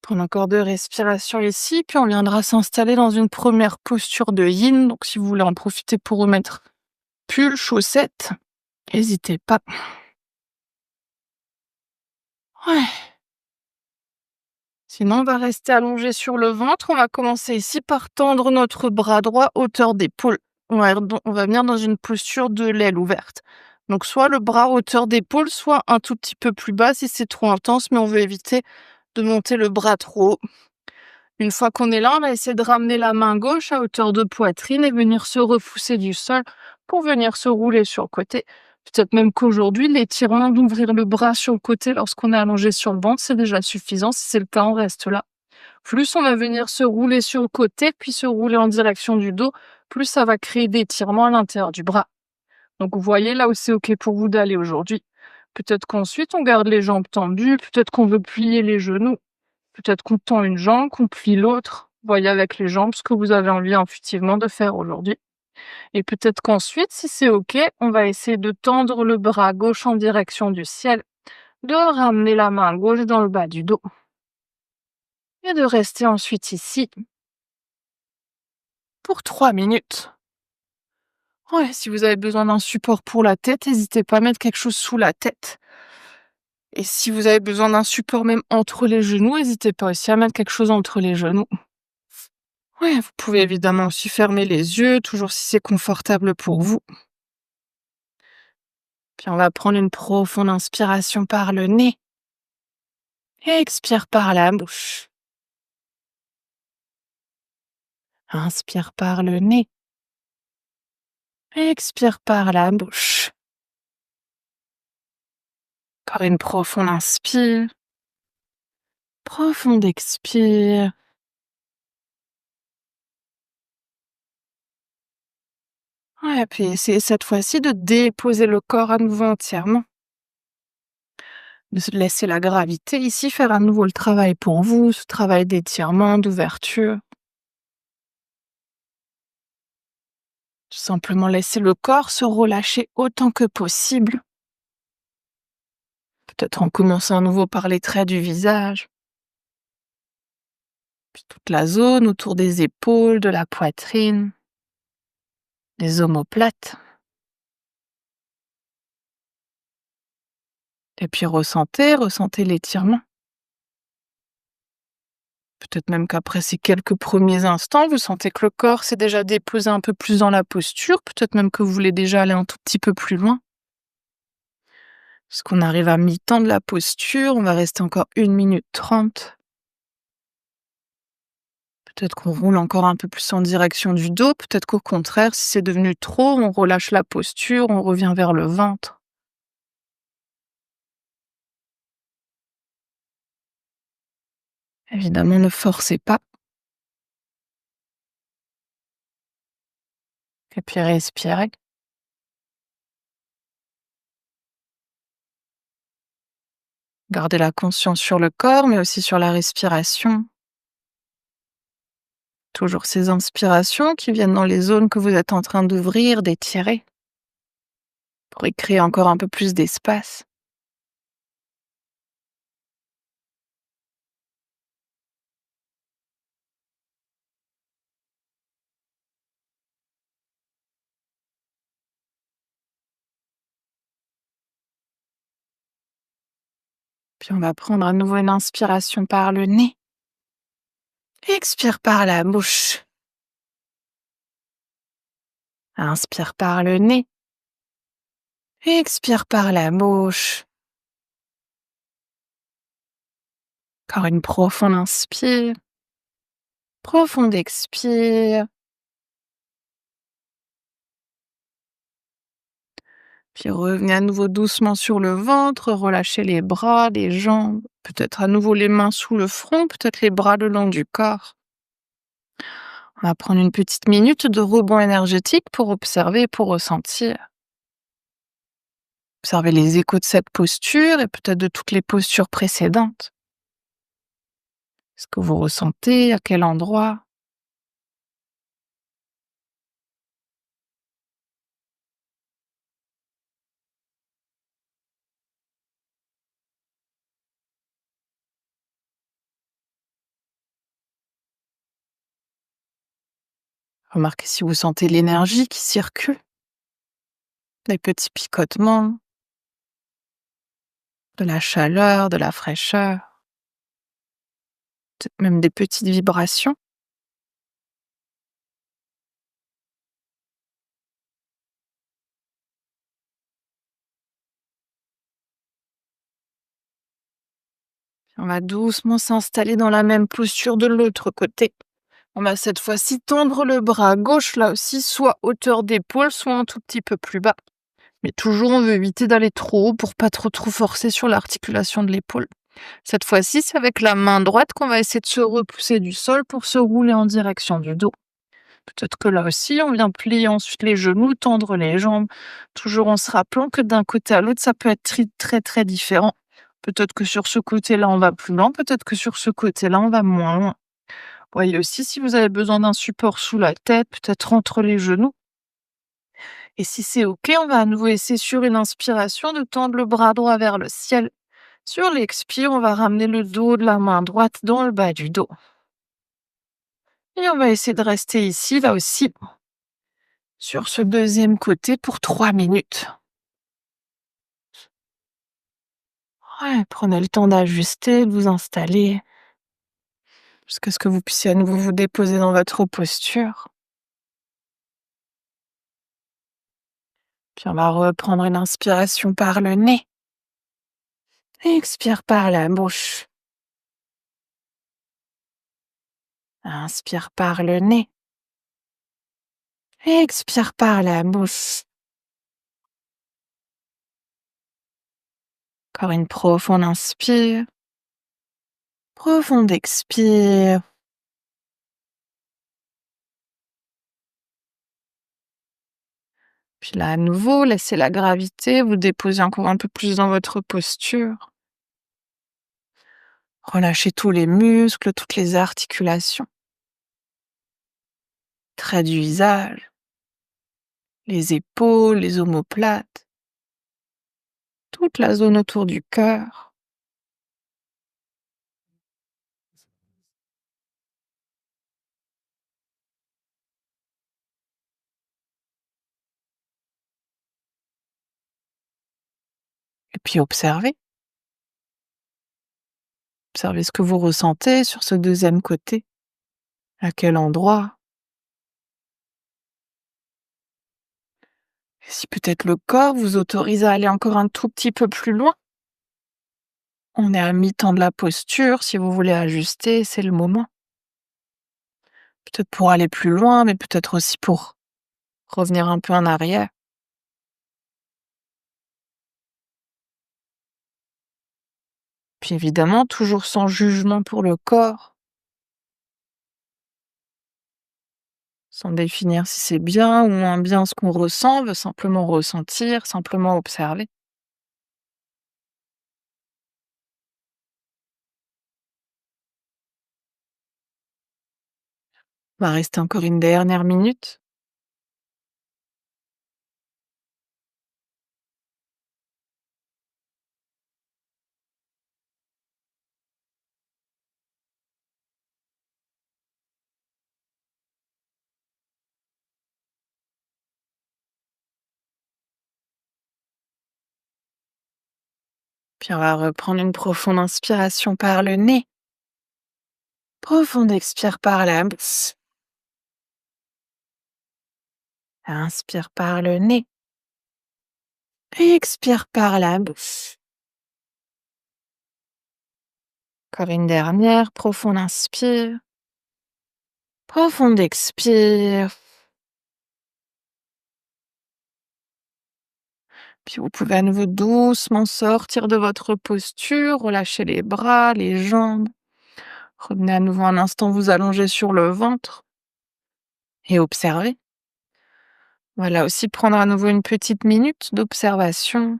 Prendre encore 2 respirations ici, puis on viendra s'installer dans une première posture de yin. Donc si vous voulez en profiter pour remettre pull, chaussettes, n'hésitez pas. Ouais. Sinon, on va rester allongé sur le ventre. On va commencer ici par tendre notre bras droit hauteur d'épaule. On va venir dans une posture de l'aile ouverte. Donc soit le bras hauteur d'épaule, soit un tout petit peu plus bas si c'est trop intense, mais on veut éviter de monter le bras trop haut. Une fois qu'on est là, on va essayer de ramener la main gauche à hauteur de poitrine et venir se repousser du sol pour venir se rouler sur le côté. Peut-être même qu'aujourd'hui, l'étirement d'ouvrir le bras sur le côté lorsqu'on est allongé sur le ventre, c'est déjà suffisant. Si c'est le cas, on reste là. Plus on va venir se rouler sur le côté, puis se rouler en direction du dos, plus ça va créer des étirements à l'intérieur du bras. Donc vous voyez là où c'est OK pour vous d'aller aujourd'hui. Peut-être qu'ensuite, on garde les jambes tendues, peut-être qu'on veut plier les genoux. Peut-être qu'on tend une jambe, qu'on plie l'autre. Voyez avec les jambes ce que vous avez envie intuitivement de faire aujourd'hui. Et peut-être qu'ensuite, si c'est OK, on va essayer de tendre le bras gauche en direction du ciel, de ramener la main gauche dans le bas du dos et de rester ensuite ici pour 3 minutes. Ouais, si vous avez besoin d'un support pour la tête, n'hésitez pas à mettre quelque chose sous la tête. Et si vous avez besoin d'un support même entre les genoux, n'hésitez pas aussi à mettre quelque chose entre les genoux. Ouais, vous pouvez évidemment aussi fermer les yeux, toujours si c'est confortable pour vous. Puis on va prendre une profonde inspiration par le nez et expire par la bouche. Inspire par le nez et expire par la bouche. Encore une profonde inspire, profonde expire. Ouais, puis essayez cette fois-ci de déposer le corps à nouveau entièrement. Laissez la gravité ici faire à nouveau le travail pour vous, ce travail d'étirement, d'ouverture. Tout simplement laisser le corps se relâcher autant que possible. Peut-être en commençant à nouveau par les traits du visage, puis toute la zone autour des épaules, de la poitrine, des omoplates. Et puis ressentez l'étirement. Peut-être même qu'après ces quelques premiers instants, vous sentez que le corps s'est déjà déposé un peu plus dans la posture. Peut-être même que vous voulez déjà aller un tout petit peu plus loin. Parce qu'on arrive à mi-temps de la posture, on va rester encore 1 minute 30. Peut-être qu'on roule encore un peu plus en direction du dos. Peut-être qu'au contraire, si c'est devenu trop, on relâche la posture, on revient vers le ventre. Évidemment, ne forcez pas. Et puis respirez. Gardez la conscience sur le corps, mais aussi sur la respiration. Toujours ces inspirations qui viennent dans les zones que vous êtes en train d'ouvrir, d'étirer, pour y créer encore un peu plus d'espace. Puis on va prendre à nouveau une inspiration par le nez. Expire par la bouche. Inspire par le nez. Expire par la bouche. Encore une profonde inspire. Profonde expire. Puis revenez à nouveau doucement sur le ventre, relâchez les bras, les jambes, peut-être à nouveau les mains sous le front, peut-être les bras le long du corps. On va prendre une petite minute de rebond énergétique pour observer, pour ressentir. Observez les échos de cette posture et peut-être de toutes les postures précédentes. Ce que vous ressentez, à quel endroit. Remarquez si vous sentez l'énergie qui circule, des petits picotements, de la chaleur, de la fraîcheur, peut-être même des petites vibrations. On va doucement s'installer dans la même posture de l'autre côté. On va cette fois-ci tendre le bras gauche, là aussi, soit hauteur d'épaule, soit un tout petit peu plus bas. Mais toujours, on veut éviter d'aller trop haut pour pas trop forcer sur l'articulation de l'épaule. Cette fois-ci, c'est avec la main droite qu'on va essayer de se repousser du sol pour se rouler en direction du dos. Peut-être que là aussi, on vient plier ensuite les genoux, tendre les jambes, toujours en se rappelant que d'un côté à l'autre, ça peut être très différent. Peut-être que sur ce côté-là, on va plus loin, peut-être que sur ce côté-là, on va moins loin. Voyez aussi si vous avez besoin d'un support sous la tête, peut-être entre les genoux. Et si c'est OK, on va à nouveau essayer sur une inspiration de tendre le bras droit vers le ciel. Sur l'expire, on va ramener le dos de la main droite dans le bas du dos. Et on va essayer de rester ici, là aussi, sur ce deuxième côté pour 3 minutes. Ouais, prenez le temps d'ajuster, de vous installer, jusqu'à ce que vous puissiez à nouveau vous déposer dans votre posture. Puis on va reprendre une inspiration par le nez. Expire par la bouche. Inspire par le nez. Expire par la bouche. Encore une profonde inspire. Profonde expire. Puis là, à nouveau, laissez la gravité vous déposer encore un peu plus dans votre posture. Relâchez tous les muscles, toutes les articulations, traits du visage, les épaules, les omoplates, toute la zone autour du cœur. Et puis observez. Observez ce que vous ressentez sur ce deuxième côté. À quel endroit? Et si peut-être le corps vous autorise à aller encore un tout petit peu plus loin, on est à mi-temps de la posture, si vous voulez ajuster, c'est le moment. Peut-être pour aller plus loin, mais peut-être aussi pour revenir un peu en arrière. Puis évidemment, toujours sans jugement pour le corps, sans définir si c'est bien ou moins bien ce qu'on ressent, veut simplement ressentir, simplement observer. On va rester encore une dernière minute. Puis on va reprendre une profonde inspiration par le nez. Profonde expire par la bouche. Inspire par le nez. Expire par la bouche. Encore une dernière, profonde inspire. Profonde expire. Puis vous pouvez à nouveau doucement sortir de votre posture, relâcher les bras, les jambes. Revenez à nouveau un instant vous allonger sur le ventre et observez. Voilà, aussi prendre à nouveau une petite minute d'observation.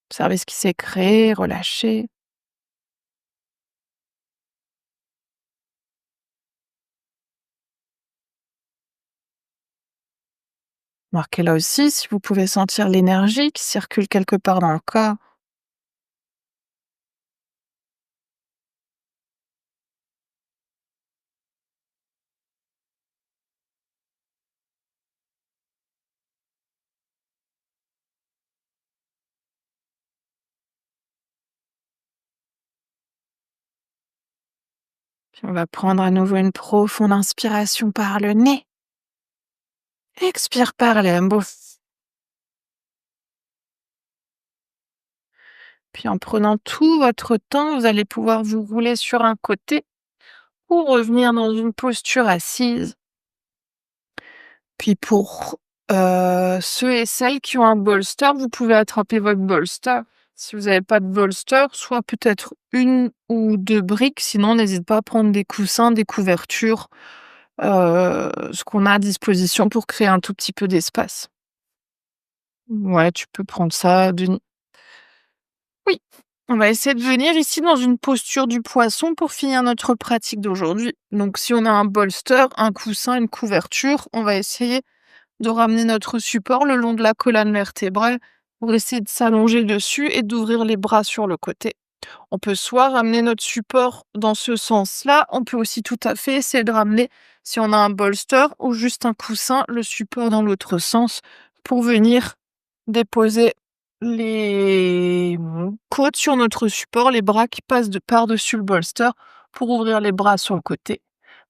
Observez ce qui s'est créé, relâcher. Marquez là aussi si vous pouvez sentir l'énergie qui circule quelque part dans le corps. Puis on va prendre à nouveau une profonde inspiration par le nez. Expire par la bouche. Puis en prenant tout votre temps, vous allez pouvoir vous rouler sur un côté ou revenir dans une posture assise. Puis pour ceux et celles qui ont un bolster, vous pouvez attraper votre bolster. Si vous n'avez pas de bolster, soit peut-être une ou deux briques, sinon n'hésite pas à prendre des coussins, des couvertures, ce qu'on a à disposition pour créer un tout petit peu d'espace. Ouais, tu peux prendre ça, Denis. Oui, on va essayer de venir ici dans une posture du poisson pour finir notre pratique d'aujourd'hui. Donc si on a un bolster, un coussin, une couverture, on va essayer de ramener notre support le long de la colonne vertébrale pour essayer de s'allonger dessus et d'ouvrir les bras sur le côté. On peut soit ramener notre support dans ce sens-là, on peut aussi tout à fait essayer de ramener, si on a un bolster ou juste un coussin, le support dans l'autre sens pour venir déposer les côtes sur notre support, les bras qui passent de par-dessus le bolster pour ouvrir les bras sur le côté.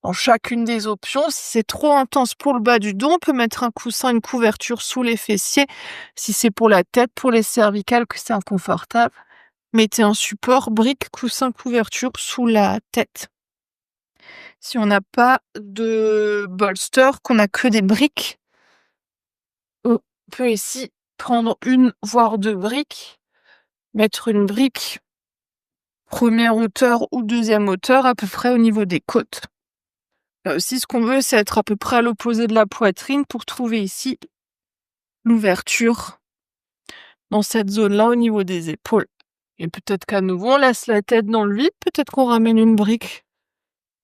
Dans chacune des options, si c'est trop intense pour le bas du dos, on peut mettre un coussin, une couverture sous les fessiers. Si c'est pour la tête, pour les cervicales, que c'est inconfortable, mettez un support, brique, coussin, couverture sous la tête. Si on n'a pas de bolster, qu'on n'a que des briques, on peut ici prendre une, voire deux briques, mettre une brique première hauteur ou deuxième hauteur à peu près au niveau des côtes. Là aussi, ce qu'on veut, c'est être à peu près à l'opposé de la poitrine pour trouver ici l'ouverture dans cette zone-là au niveau des épaules. Et peut-être qu'à nouveau, on laisse la tête dans le vide, peut-être qu'on ramène une brique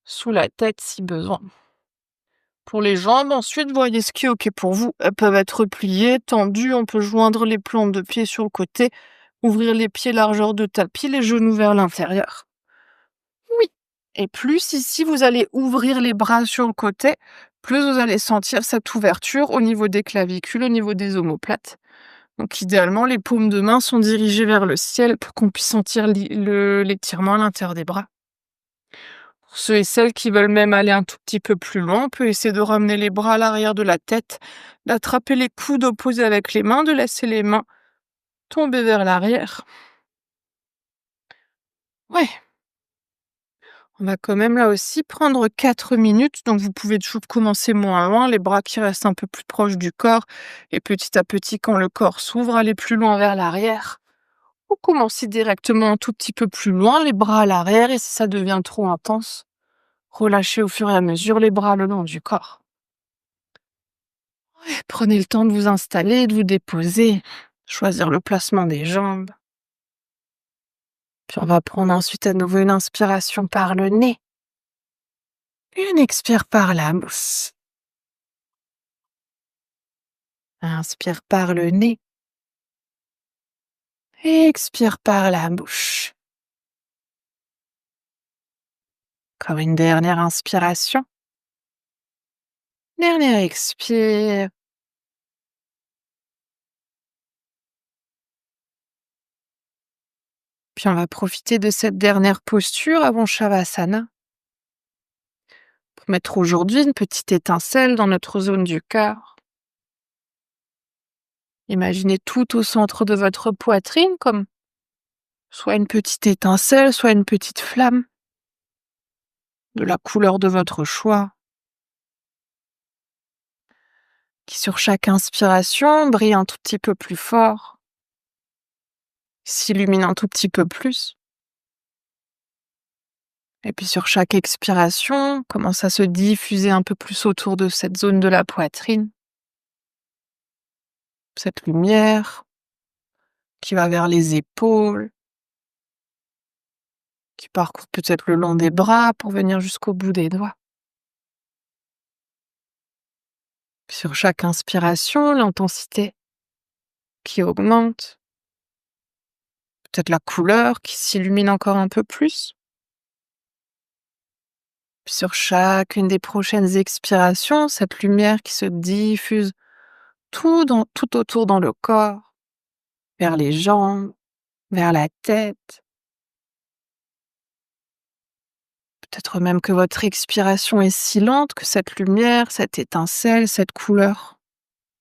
sous la tête si besoin. Pour les jambes, ensuite, voyez ce qui est OK pour vous. Elles peuvent être pliées, tendues, on peut joindre les plantes de pied sur le côté, ouvrir les pieds largeur de tapis, les genoux vers l'intérieur. Oui. Et plus ici, vous allez ouvrir les bras sur le côté, plus vous allez sentir cette ouverture au niveau des clavicules, au niveau des omoplates. Donc idéalement, les paumes de main sont dirigées vers le ciel pour qu'on puisse sentir l'étirement à l'intérieur des bras. Pour ceux et celles qui veulent même aller un tout petit peu plus loin, on peut essayer de ramener les bras à l'arrière de la tête, d'attraper les coudes opposés avec les mains, de laisser les mains tomber vers l'arrière. Ouais, on va quand même là aussi prendre 4 minutes, donc vous pouvez toujours commencer moins loin, les bras qui restent un peu plus proches du corps, et petit à petit, quand le corps s'ouvre, aller plus loin vers l'arrière. Ou commencer directement un tout petit peu plus loin, les bras à l'arrière, et si ça devient trop intense, relâchez au fur et à mesure les bras le long du corps. Ouais, prenez le temps de vous installer, de vous déposer, choisir le placement des jambes. Puis on va prendre ensuite à nouveau une inspiration par le nez, une expire par la bouche. Inspire par le nez, expire par la bouche. Encore une dernière inspiration. Dernière expire. Puis on va profiter de cette dernière posture avant Shavasana pour mettre aujourd'hui une petite étincelle dans notre zone du cœur. Imaginez tout au centre de votre poitrine comme soit une petite étincelle, soit une petite flamme, de la couleur de votre choix, qui sur chaque inspiration brille un tout petit peu plus fort, s'illumine un tout petit peu plus. Et puis sur chaque expiration, commence à se diffuser un peu plus autour de cette zone de la poitrine, cette lumière qui va vers les épaules, qui parcourt peut-être le long des bras pour venir jusqu'au bout des doigts. Sur chaque inspiration, l'intensité qui augmente, peut-être la couleur qui s'illumine encore un peu plus. Puis sur chacune des prochaines expirations, cette lumière qui se diffuse tout autour dans le corps, vers les jambes, vers la tête. Peut-être même que votre expiration est si lente que cette lumière, cette étincelle, cette couleur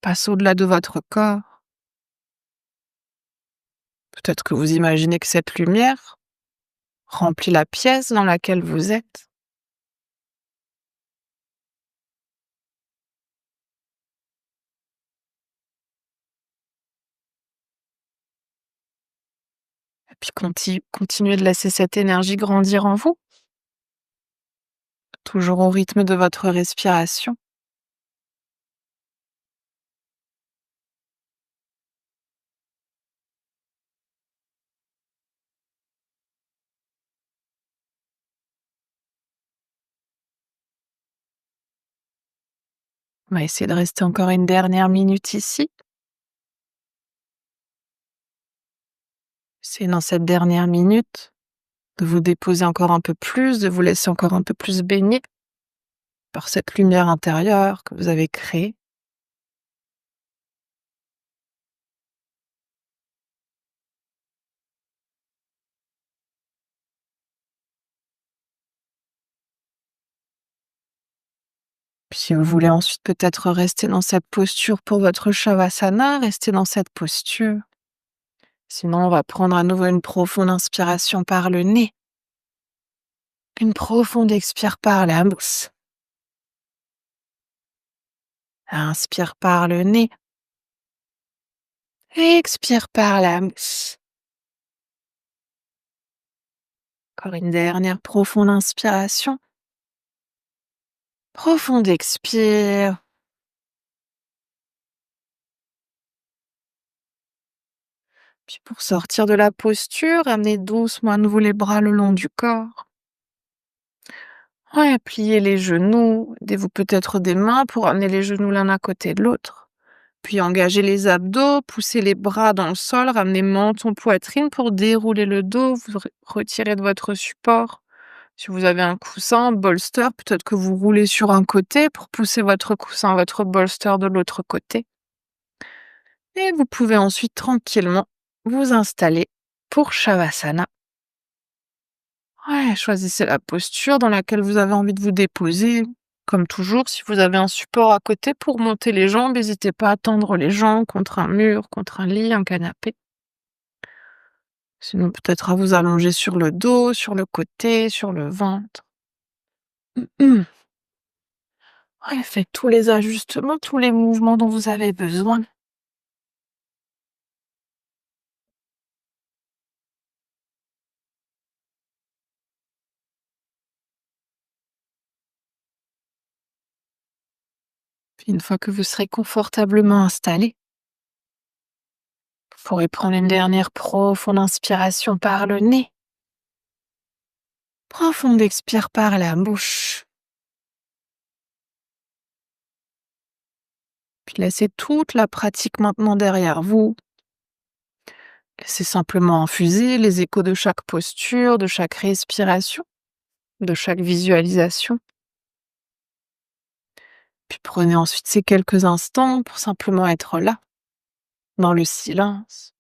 passe au-delà de votre corps. Peut-être que vous imaginez que cette lumière remplit la pièce dans laquelle vous êtes. Et puis continuez de laisser cette énergie grandir en vous, toujours au rythme de votre respiration. On va essayer de rester encore une dernière minute ici. C'est dans cette dernière minute de vous déposer encore un peu plus, de vous laisser encore un peu plus baigner par cette lumière intérieure que vous avez créée. Puis si vous voulez ensuite peut-être rester dans cette posture pour votre Shavasana, restez dans cette posture. Sinon, on va prendre à nouveau une profonde inspiration par le nez, une profonde expire par la bouche. Inspire par le nez, expire par la bouche. Encore une dernière profonde inspiration, profonde expire. Puis pour sortir de la posture, amenez doucement à nouveau les bras le long du corps. Ouais, pliez les genoux, aidez-vous peut-être des mains pour amener les genoux l'un à côté de l'autre. Puis engagez les abdos, poussez les bras dans le sol, ramenez menton, poitrine pour dérouler le dos, vous retirez de votre support. Si vous avez un coussin, bolster, peut-être que vous roulez sur un côté pour pousser votre coussin, votre bolster de l'autre côté. Et vous pouvez ensuite tranquillement vous installer pour Shavasana. Ouais, choisissez la posture dans laquelle vous avez envie de vous déposer. Comme toujours, si vous avez un support à côté pour monter les jambes, n'hésitez pas à tendre les jambes contre un mur, contre un lit, un canapé. Sinon, peut-être à vous allonger sur le dos, sur le côté, sur le ventre. Ouais, faites tous les ajustements, tous les mouvements dont vous avez besoin. Puis une fois que vous serez confortablement installé, vous pourrez prendre une dernière profonde inspiration par le nez. Profonde expire par la bouche. Puis laissez toute la pratique maintenant derrière vous. Laissez simplement infuser les échos de chaque posture, de chaque respiration, de chaque visualisation. Puis prenez ensuite ces quelques instants pour simplement être là, dans le silence.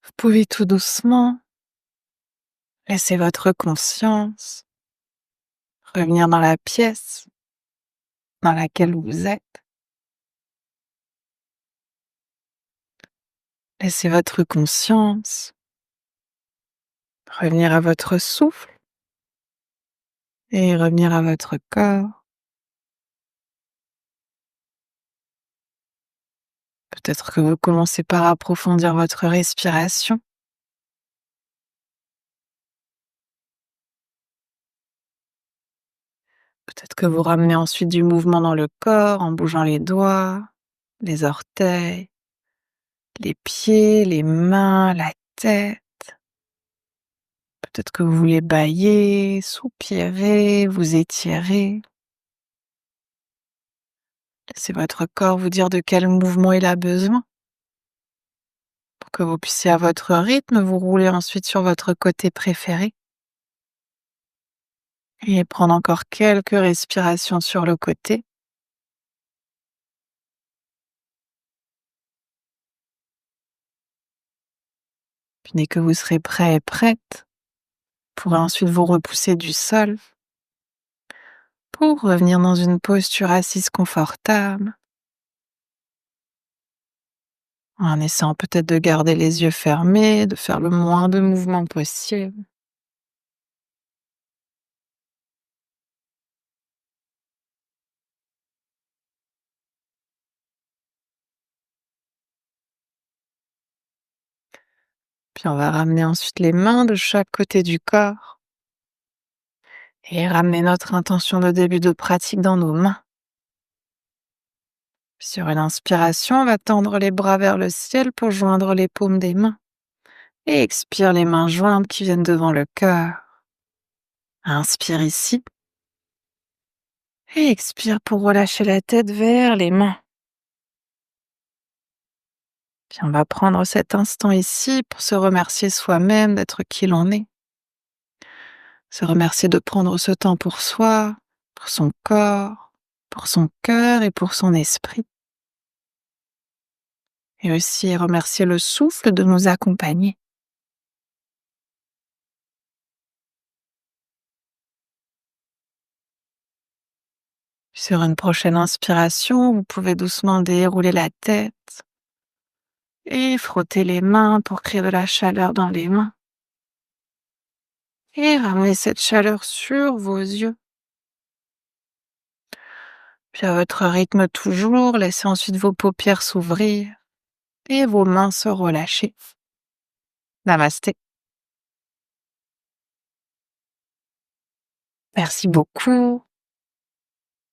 Vous pouvez tout doucement laisser votre conscience revenir dans la pièce dans laquelle vous êtes. Laissez votre conscience revenir à votre souffle et revenir à votre corps. Peut-être que vous commencez par approfondir votre respiration. Peut-être que vous ramenez ensuite du mouvement dans le corps en bougeant les doigts, les orteils, les pieds, les mains, la tête. Peut-être que vous voulez bâiller, soupirer, vous étirer. Laissez votre corps vous dire de quel mouvement il a besoin pour que vous puissiez à votre rythme vous rouler ensuite sur votre côté préféré et prendre encore quelques respirations sur le côté. Puis dès que vous serez prêt et prête, vous pourrez ensuite vous repousser du sol pour revenir dans une posture assise confortable, en essayant peut-être de garder les yeux fermés, de faire le moins de mouvements possible. Puis on va ramener ensuite les mains de chaque côté du corps et ramener notre intention de début de pratique dans nos mains. Sur une inspiration, on va tendre les bras vers le ciel pour joindre les paumes des mains. Et expire les mains jointes qui viennent devant le cœur. Inspire ici. Et expire pour relâcher la tête vers les mains. Puis on va prendre cet instant ici pour se remercier soi-même d'être qui l'on est. Se remercier de prendre ce temps pour soi, pour son corps, pour son cœur et pour son esprit. Et aussi remercier le souffle de nous accompagner. Sur une prochaine inspiration, vous pouvez doucement dérouler la tête et frotter les mains pour créer de la chaleur dans les mains. Et ramener cette chaleur sur vos yeux. Puis à votre rythme toujours, laissez ensuite vos paupières s'ouvrir et vos mains se relâcher. Namasté. Merci beaucoup.